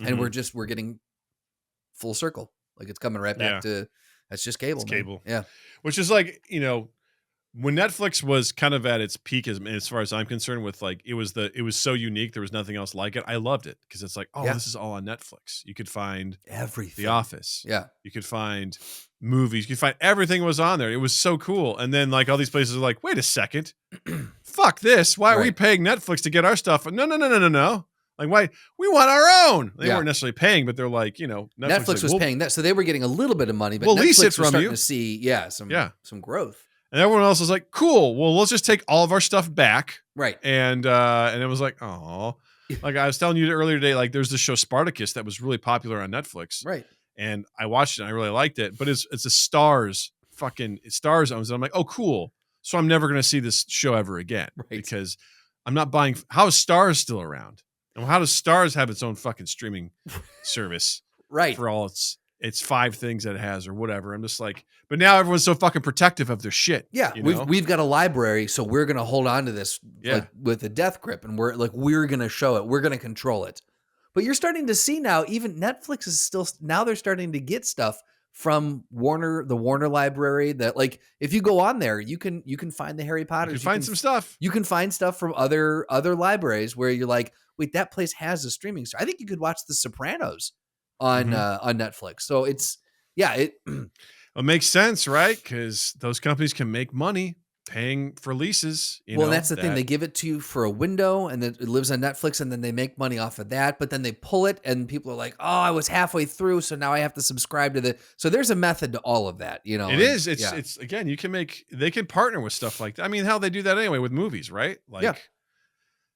And we're getting full circle. Like, it's coming right back to, that's just cable. It's cable. Yeah. Which is like, when Netflix was kind of at its peak, as far as I'm concerned, with it was so unique. There was nothing else like it. I loved it because it's like, this is all on Netflix. You could find everything. The Office. Yeah. You could find movies. You could find everything was on there. It was so cool. And then all these places are like, wait a second, fuck this. Why are we paying Netflix to get our stuff? No. Like, why? We want our own. They weren't necessarily paying, but they're like, Netflix was paying that, so they were getting a little bit of money. But we'll Netflix lease it was from starting you to see, some growth. And everyone else was like, cool. Well, let's just take all of our stuff back. Right. And it was like, oh, like I was telling you earlier today, there's this show Spartacus that was really popular on Netflix. Right. And I watched it and I really liked it, but it's a Stars owns it. I'm like, oh, cool. So I'm never going to see this show ever again because I'm not buying. How is Stars still around? And how does Stars have its own fucking streaming service? Right. For all its 5 things that it has or whatever. I'm just like, but now everyone's so fucking protective of their shit. Yeah. We've got a library, so we're going to hold on to this with a death grip, and we're going to show it. We're going to control it. But you're starting to see now, even Netflix is still, now they're starting to get stuff from the Warner library that, like, if you go on there, you can find the Harry Potters. You can find some stuff. You can find stuff from other libraries where you're like, wait, that place has a streaming star. I think you could watch The Sopranos on Netflix. So it's, It makes sense, right? Because those companies can make money paying for leases. Well, and that's the thing. They give it to you for a window, and then it lives on Netflix, and then they make money off of that. But then they pull it, and people are like, "Oh, I was halfway through, so now I have to subscribe to the." So there's a method to all of that, you know. It is. It's again, they can partner with stuff like that. I mean, how they do that anyway with movies, right? Like,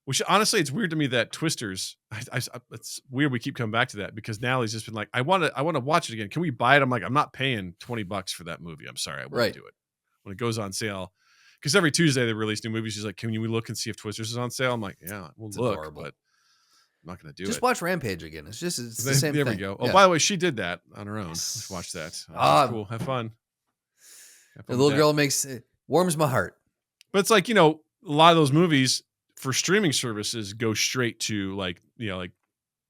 which honestly, it's weird to me that Twisters. It's weird we keep coming back to that because Natalie's just been like, I want to watch it again. Can we buy it? I'm like, I'm not paying $20 for that movie. I'm sorry, I won't do it when it goes on sale. Because every Tuesday they release new movies. She's like, can we look and see if Twisters is on sale? I'm like, yeah, we'll look, adorable. But I'm not going to do it. Just watch Rampage again. It's the same thing. There we go. Oh, by the way, she did that on her own. Let's watch that. Cool. Have fun. The little girl warms my heart. But it's like, a lot of those movies for streaming services go straight to like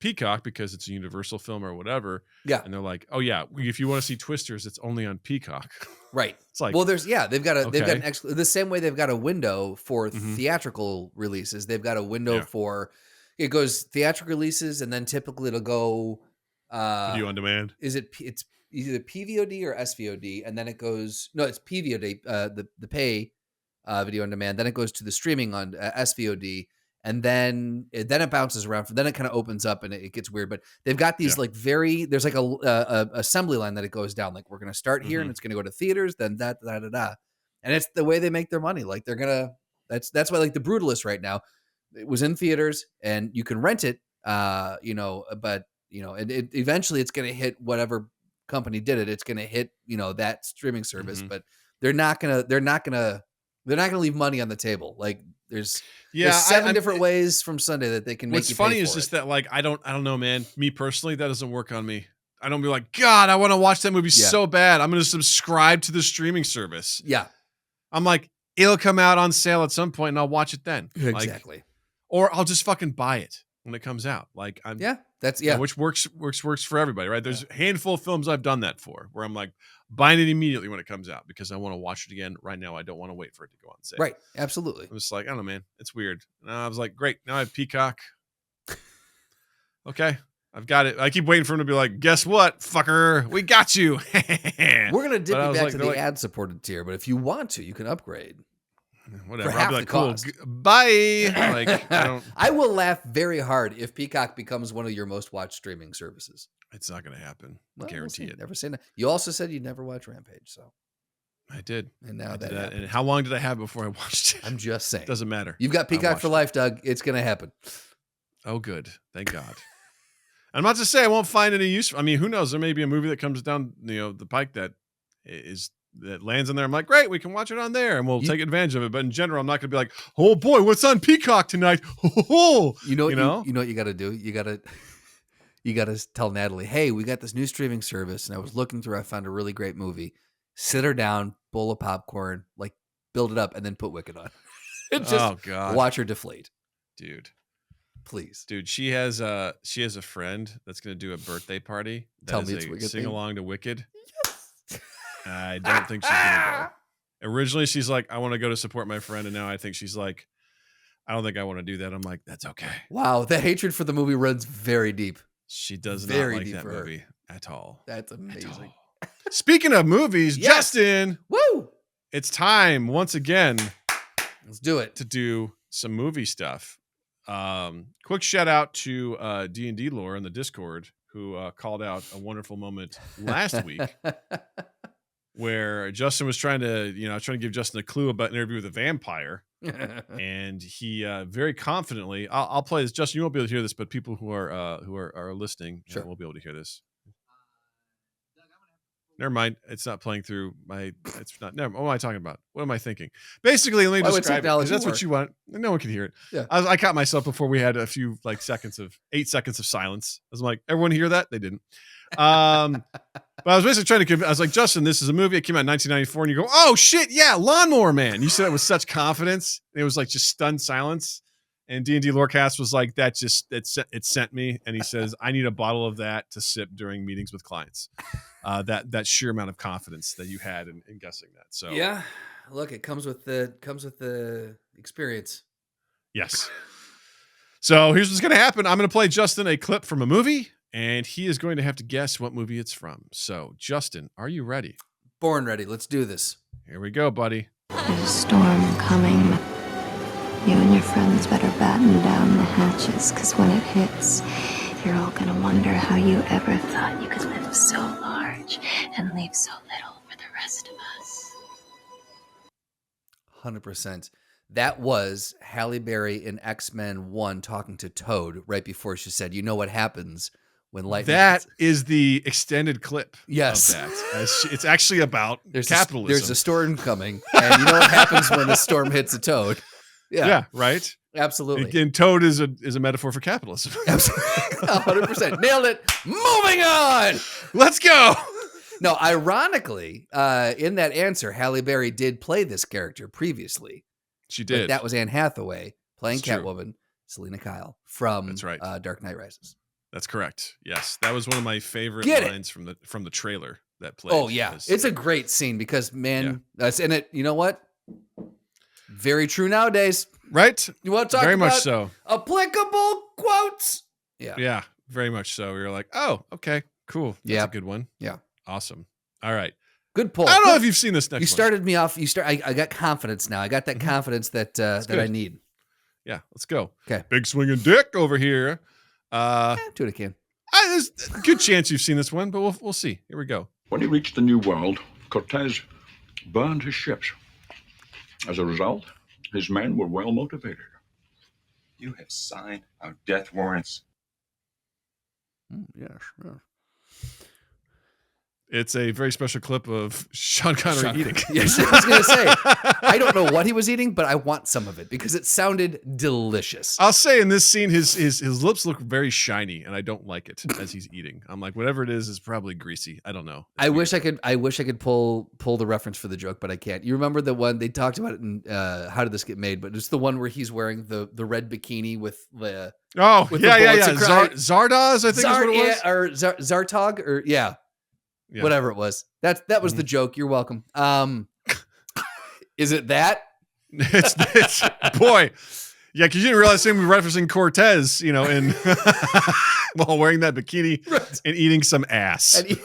Peacock because it's a Universal film or whatever. Yeah. And they're like, oh yeah, if you want to see Twisters, it's only on Peacock. Right. It's like, well, they've got the same way they've got a window for theatrical releases. They've got a window for, it goes theatrical releases, and then typically it'll go video on demand. It's either PVOD or SVOD, and then it goes, no, it's PVOD, the pay video on demand. Then it goes to the streaming on SVOD. And then it bounces around. Then it kind of opens up and it gets weird. But they've got these there's like a assembly line that it goes down. Like, we're going to start here and it's going to go to theaters. Then da. And it's the way they make their money. Like, they're going to, that's why like The Brutalist right now, it was in theaters and you can rent it, but eventually it's going to hit whatever company did it. It's going to hit, that streaming service, but they're not going to leave money on the table. Like, there's 7 different ways from Sunday that they can make. What's funny is just that, like, I don't know, man. Me personally, that doesn't work on me. I don't be like, God, I want to watch that movie so bad. I'm going to subscribe to the streaming service. Yeah. I'm like, it'll come out on sale at some point and I'll watch it then. Exactly. Like, or I'll just fucking buy it when it comes out. Like, which works for everybody, right? There's a handful of films I've done that for where I'm like, buying it immediately when it comes out because I want to watch it again right now. I don't want to wait for it to go on sale. Right. Absolutely. I'm just like, I don't know, man. It's weird. And I was like, great. Now I have Peacock. Okay. I've got it. I keep waiting for him to be like, guess what, fucker? We got you. We're going to dip you back to the ad-supported tier, but if you want to, you can upgrade. Whatever. I'll be like, cool. Bye. Like, I will laugh very hard if Peacock becomes one of your most watched streaming services. It's not going to happen. Well, guarantee it. Never say that. You also said you'd never watch Rampage, so I did. And now that. And how long did I have before I watched it? I'm just saying. Doesn't matter. You've got Peacock for life, Doug. It's going to happen. Oh, good. Thank God. I'm not to say I won't find any use. I mean, who knows? There may be a movie that comes down, the pike that lands in there. I'm like, great, we can watch it on there, and we'll take advantage of it. But in general, I'm not going to be like, oh boy, what's on Peacock tonight? You know what you got to do? You got to tell Natalie, hey, we got this new streaming service, and I was looking through. I found a really great movie. Sit her down, bowl of popcorn, like build it up, and then put Wicked on. Oh God, watch her deflate, dude. Please, dude. She has a friend that's going to do a birthday party. Tell me it's Wicked. Sing along to Wicked. Yes. I don't think she's going to go. Originally, she's like, I want to go to support my friend, and now I think she's like, I don't think I want to do that. I'm like, that's okay. Wow, the hatred for the movie runs very deep. She does not like that movie at all. That's amazing. Speaking of movies, yes. Justin, woo! It's time once again. Let's do it to do some movie stuff. Quick shout out to D&D Lore in the Discord who called out a wonderful moment last week where Justin was trying to give Justin a clue about an interview with a vampire. And he very confidently, I'll play this. Justin, you won't be able to hear this, but people who are listening will be able to hear this. Never mind. It's not playing through my. It's not. Never. What am I talking about? What am I thinking? Basically, let me describe it because that's what you want. No one can hear it. Yeah. I caught myself before we had a few 8 seconds of silence. I was like, everyone hear that? They didn't. But I was basically trying to. I was like, Justin, this is a movie. It came out in 1994, and you go, oh shit, yeah, Lawnmower Man. You said it with such confidence. It was like just stunned silence. And D&D Lorecast was like, it sent me. And he says, I need a bottle of that to sip during meetings with clients. That sheer amount of confidence that you had in guessing that. So yeah, look, it comes with the experience. Yes. So here's what's going to happen. I'm going to play Justin a clip from a movie, and he is going to have to guess what movie it's from. So Justin, are you ready? Born ready. Let's do this. Here we go, buddy. There's a storm coming. You and your friends better batten down the hatches, because when it hits, you're all gonna wonder how you ever thought you could live so large and leave so little for the rest of us. 100%. That was Halle Berry in X-Men 1 talking to Toad right before she said, "You know what happens when lightning..." That is the extended clip. Yes. Of that. It's actually about capitalism. There's a storm coming, and you know what happens when the storm hits a toad. Yeah, right? Absolutely. And toad is a metaphor for capitalism. Absolutely. 100%. Nailed it. Moving on. Let's go. No, ironically, in that answer, Halle Berry did play this character previously. She did. But that was Anne Hathaway playing It's true. Catwoman, Selena Kyle from That's right. Dark Knight Rises. That's correct. Yes, that was one of my favorite Get it. lines from the trailer that played. Oh yeah, it's a great scene because that's in it. You know what? Very true nowadays. right. You want to talk Very about much so. applicable quotes? Yeah. Yeah, very much so. We were like, oh, okay, cool. That's Yeah. a good one. Yeah. Awesome. All right. Good pull. I don't know Good. if you've seen this next You one. started me off. I got confidence now. I got that confidence that that I good. need. Yeah, let's go. Okay. Big swinging dick over here. Do it again. There's a good chance you've seen this one, but we'll see. Here we go. When he reached the New World, Cortez burned his ships. As a result, his men were well motivated. You have signed our death warrants. Yes. It's a very special clip of Sean Connery eating. Yes, I was going to say. I don't know what he was eating, but I want some of it because it sounded delicious. I'll say in this scene, his lips look very shiny, and I don't like it as he's eating. I'm like, whatever it is probably greasy. I don't know. It's I weird. wish I could pull the reference for the joke, but I can't. You remember the one they talked about it in How Did This Get Made? But it's the one where he's wearing the red bikini with the Oh, with the yeah. bullets across- Zardoz, I think is what it was. or Zartog or Yeah. whatever it was. That was the joke. You're welcome. Is it that? It's boy. Yeah, because you didn't realize him referencing Cortez, and while wearing that bikini and eating some ass. And he-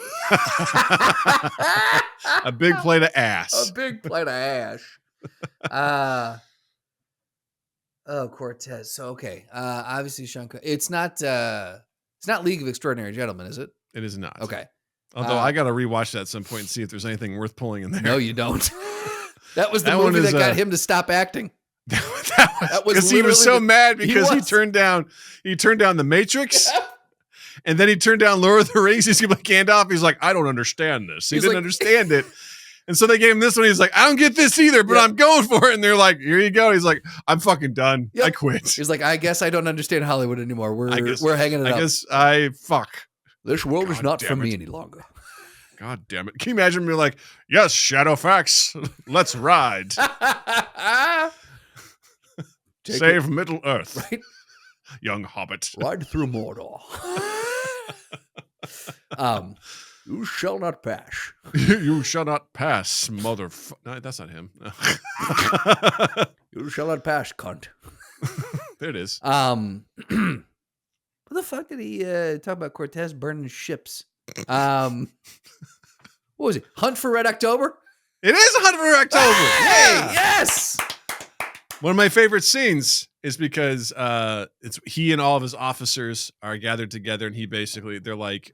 A big plate of ass. A big plate of ash. Cortez. So okay. Obviously Sean. It's not League of Extraordinary Gentlemen, is it? It is not. Okay. Although I got to rewatch that at some point and see if there's anything worth pulling in there. No, you don't. That was the That one movie is, that got him to stop acting. that was was because he was so literally mad he because he was. turned down The Matrix. And then he turned down Lord of the Rings. He's like Gandalf. He's like, I don't understand this. He He's didn't like- understand it. And so they gave him this one. He's like, I don't get this either, but I'm going for it. And they're like, here you go. He's like, I'm fucking done. Yep. I quit. He's like, I guess I don't understand Hollywood anymore. We're hanging it I up. guess fuck. This world is God not damn for me it. any longer. God damn it. Can you imagine me like, yes, Shadowfax, let's ride. Take Save Middle Earth. Right? Young Hobbit. Ride through Mordor. You shall not pass. You shall not pass, motherfucker. No, that's not him. You shall not pass, cunt. There it is. What the fuck did he talk about Cortez burning ships? What was it? Hunt for Red October? It is 100 October. Hey, Yeah. yes. One of my favorite scenes is because it's he and all of his officers are gathered together, and they're like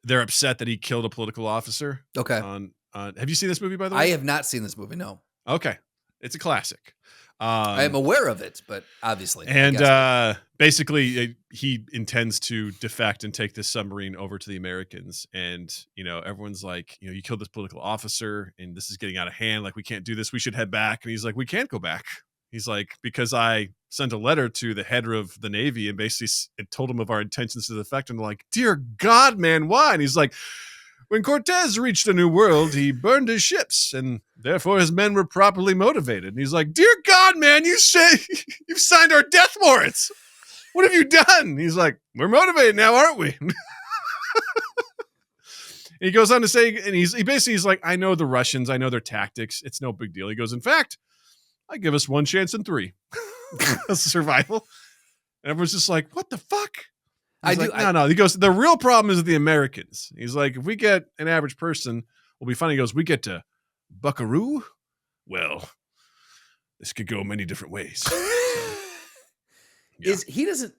they're upset that he killed a political officer. Okay. Have you seen this movie, by the way? I have not seen this movie, no. Okay, it's a classic. I am aware of it, but obviously. And basically, he intends to defect and take this submarine over to the Americans. And, everyone's like, you killed this political officer and this is getting out of hand. Like, we can't do this. We should head back. And he's like, we can't go back. He's like, because I sent a letter to the head of the Navy and basically told him of our intentions to defect. And they're like, dear God, man, why? And he's like, when Cortez reached a new world, he burned his ships, and therefore his men were properly motivated. And he's like, dear God, man, you've signed our death warrants. What have you done? He's like, we're motivated now, aren't we? And he goes on to say, and he's like, I know the Russians, I know their tactics. It's no big deal. He goes, in fact, I give us 1 chance in 3. That's survival. And everyone's just like, what the fuck? No. He goes, the real problem is the Americans. He's like, if we get an average person, we'll be fine. He goes, we get to Buckaroo. Well, this could go many different ways. So, yeah. He doesn't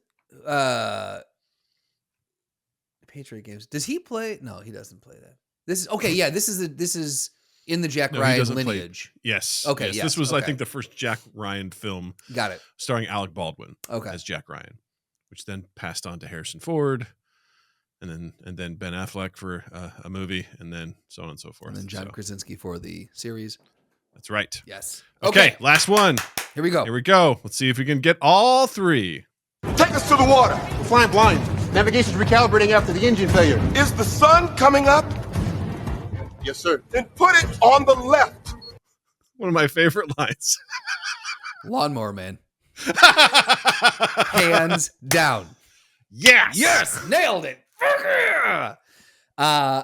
Patriot Games. Does he play? No, he doesn't play that. This is okay. Yeah, this is in the Jack Ryan lineage. Yes. Okay. Yes. Yes, This was, okay. I think, the first Jack Ryan film. Got it. Starring Alec Baldwin. Okay. As Jack Ryan, which then passed on to Harrison Ford, and then Ben Affleck for a movie, and then so on and so forth. And then John Krasinski for the series. That's right. Yes. Okay. Last one. Here we go. Here we go. Let's see if we can get all three. Take us to the water. We're flying blind. Navigation's recalibrating after the engine failure. Is the sun coming up? Yes, sir. Then put it on the left. One of my favorite lines. Lawnmower Man. Hands down. Yes. Yes. Nailed it. Yeah,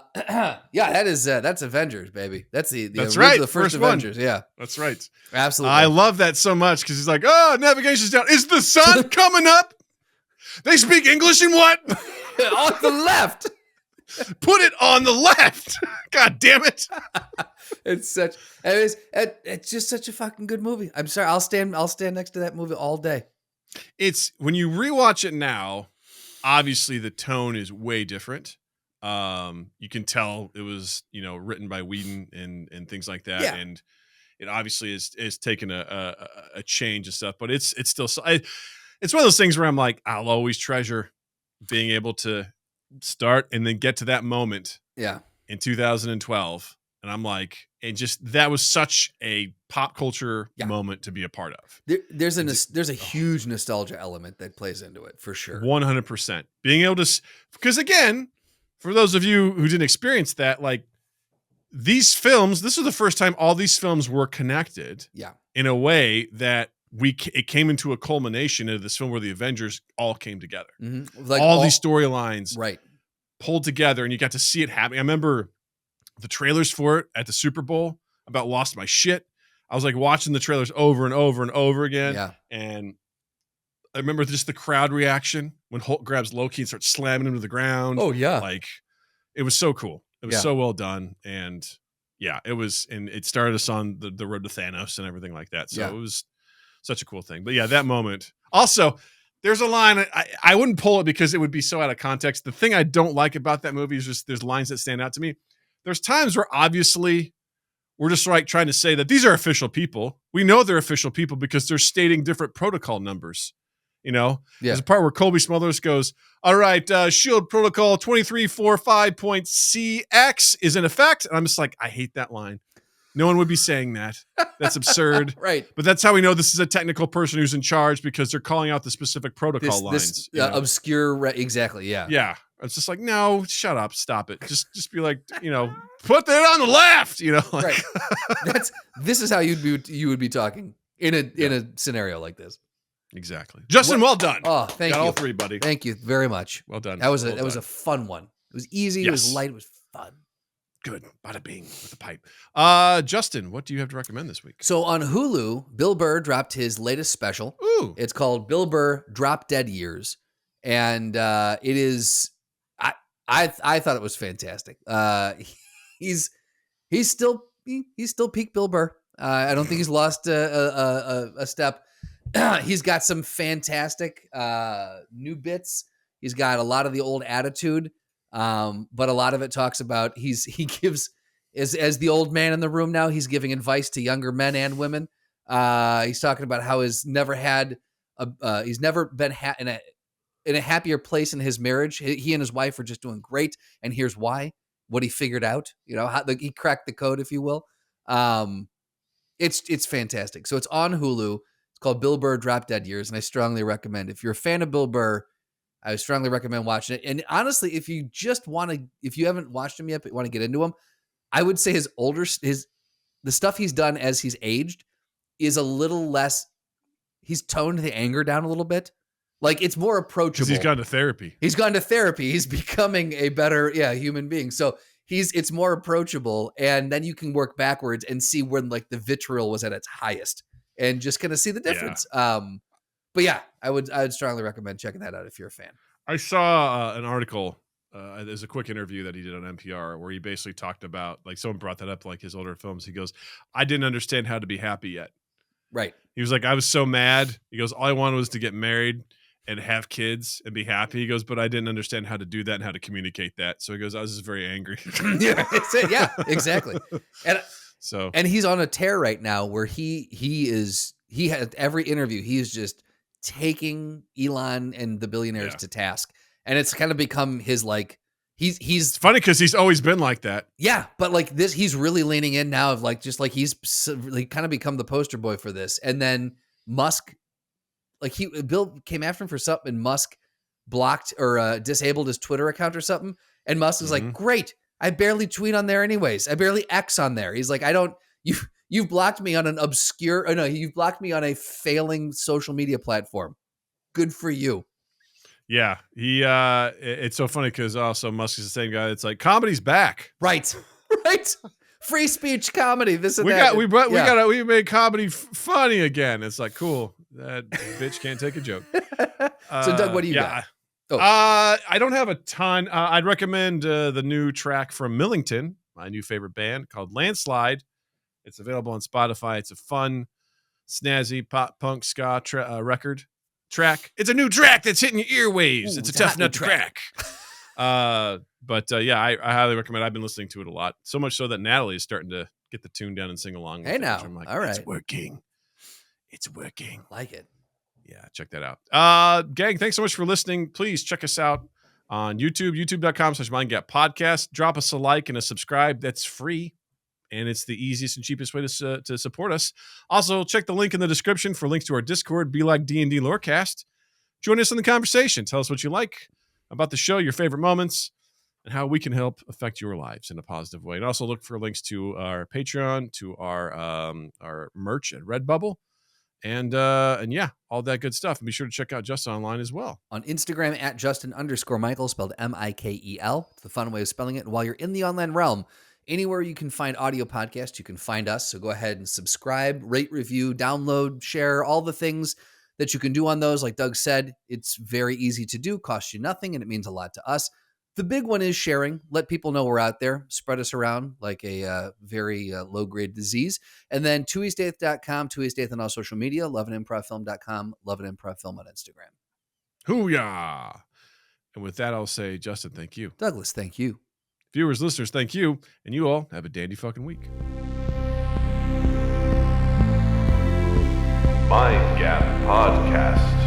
that's Avengers, baby. That's That's right. The first one. Avengers. Yeah, That's right. absolutely. I love that so much because he's like, oh, navigation's down. Is the sun coming up? They speak English in what? On the left. Put it on the left. God damn it. It's just such a fucking good movie. I'm sorry. I'll stand next to that movie all day. It's when you rewatch it now, obviously the tone is way different. You can tell it was, written by Whedon and things like that. Yeah. And it obviously is taken a change and stuff, but it's still, it's one of those things where I'm like, I'll always treasure being able to start and then get to that moment Yeah. in 2012. And I'm like, that was such a pop culture moment to be a part of. There's a huge nostalgia element that plays into it for sure. 100%. Being able to, because again, for those of you who didn't experience that, like these films, this was the first time all these films were connected in a way that it came into a culmination of this film where the Avengers all came together. Mm-hmm. Like all these storylines right pulled together and you got to see it happening. I remember the trailers for it at the Super Bowl. I about lost my shit. I was like watching the trailers over and over and over again. Yeah. And I remember just the crowd reaction when Hulk grabs Loki and starts slamming him to the ground. Oh yeah. Like it was so cool. It was so well done. And yeah, it was, and it started us on the road to Thanos and everything like that. So it was such a cool thing. But yeah, that moment. Also, there's a line, I wouldn't pull it because it would be so out of context. The thing I don't like about that movie is just there's lines that stand out to me. There's times where obviously we're just like trying to say that these are official people. We know they're official people because they're stating different protocol numbers. There's a part where Colby Smulders goes, all right, Shield Protocol 2345.CX is in effect. And I'm just like, I hate that line. No one would be saying that. That's absurd. Right. But that's how we know this is a technical person who's in charge because they're calling out the specific protocol lines. Obscure. Exactly. Yeah. Yeah. It's just like, no, shut up. Stop it. Just be like, put that on the left, Right. This is how you would be talking in a scenario like this. Exactly. Justin, well done. Oh, thank you. Got all three, buddy. Thank you very much. Well done. That was a fun one. It was easy. It was light. It was fun. Good. Bada bing with a pipe. Justin, what do you have to recommend this week? So on Hulu, Bill Burr dropped his latest special. Ooh. It's called Bill Burr Drop Dead Years. And it is I thought it was fantastic. He's still peak Bill Burr. I don't think he's lost a step. He's got some fantastic new bits. He's got a lot of the old attitude. But a lot of it talks about he gives as the old man in the room now, he's giving advice to younger men and women. He's talking about how he's never been in a happier place in his marriage. He and his wife are just doing great. And here's why, what he figured out, how he cracked the code, if you will. It's fantastic. So it's on Hulu. It's called Bill Burr Drop Dead Years. And I strongly recommend, if you're a fan of Bill Burr, I strongly recommend watching it. And honestly, if you haven't watched him yet, but want to get into him, I would say the stuff he's done as he's aged is a little less, he's toned the anger down a little bit. Like it's more approachable. He's gone to therapy. He's becoming a better, human being. So it's more approachable. And then you can work backwards and see when like the vitriol was at its highest and just kind of see the difference. But yeah, I would strongly recommend checking that out if you're a fan. I saw an article. There's a quick interview that he did on NPR where he basically talked about, like, someone brought that up, like his older films. He goes, I didn't understand how to be happy yet. Right. He was like, I was so mad. He goes, all I wanted was to get married and have kids and be happy. He goes, but I didn't understand how to do that and how to communicate that. So he goes, I was just very angry. Yeah, exactly. And he's on a tear right now where he had every interview. He is just taking Elon and the billionaires to task. And it's kind of become his, like, he's funny because he's always been like that. Yeah. But like this, he's really leaning in now of like, just like he's really kind of become the poster boy for this. And then Musk, like Bill came after him for something and Musk blocked or disabled his Twitter account or something. And Musk was like, great. I barely tweet on there anyways. I barely X on there. He's like, you've blocked me on an obscure, you've blocked me on a failing social media platform. Good for you. Yeah. It's so funny because also Musk is the same guy. It's like, comedy's back. Right. Free speech comedy. This and We made comedy funny again. It's like, cool. That bitch can't take a joke. So Doug, what do you got? I don't have a ton. I'd recommend the new track from Millington, my new favorite band, called Landslide. It's available on Spotify. It's a fun, snazzy pop punk ska record track. It's a new track that's hitting your earwaves. It's a tough nut to crack. But I highly recommend. I've been listening to it a lot, so much so that Natalie is starting to get the tune down and sing along. Hey, now, I'm like, all right, it's working. Like it. Yeah, check that out. Gang, thanks so much for listening. Please check us out on YouTube, youtube.com/mindgappodcast. Drop us a like and a subscribe. That's free, and it's the easiest and cheapest way to support us. Also, check the link in the description for links to our Discord, Be Like D&D Lorecast. Join us in the conversation. Tell us what you like about the show, your favorite moments, and how we can help affect your lives in a positive way. And also look for links to our Patreon, to our merch at Redbubble. And yeah, all that good stuff. And be sure to check out Justin online as well. On Instagram at Justin_Michael, spelled Mikel. It's the fun way of spelling it. And while you're in the online realm, anywhere you can find audio podcasts, you can find us. So go ahead and subscribe, rate, review, download, share, all the things that you can do on those. Like Doug said, it's very easy to do, costs you nothing, and it means a lot to us. The big one is sharing. Let people know we're out there. Spread us around like a very low-grade disease. And then TwoEastEighth.com, TwoEastEighth on all social media, loveandimprovfilm.com, loveandimprovfilm on Instagram. Hoo-yah! And with that, I'll say, Justin, thank you. Douglas, thank you. Viewers, listeners, thank you. And you all have a dandy fucking week. Mind Gap Podcast.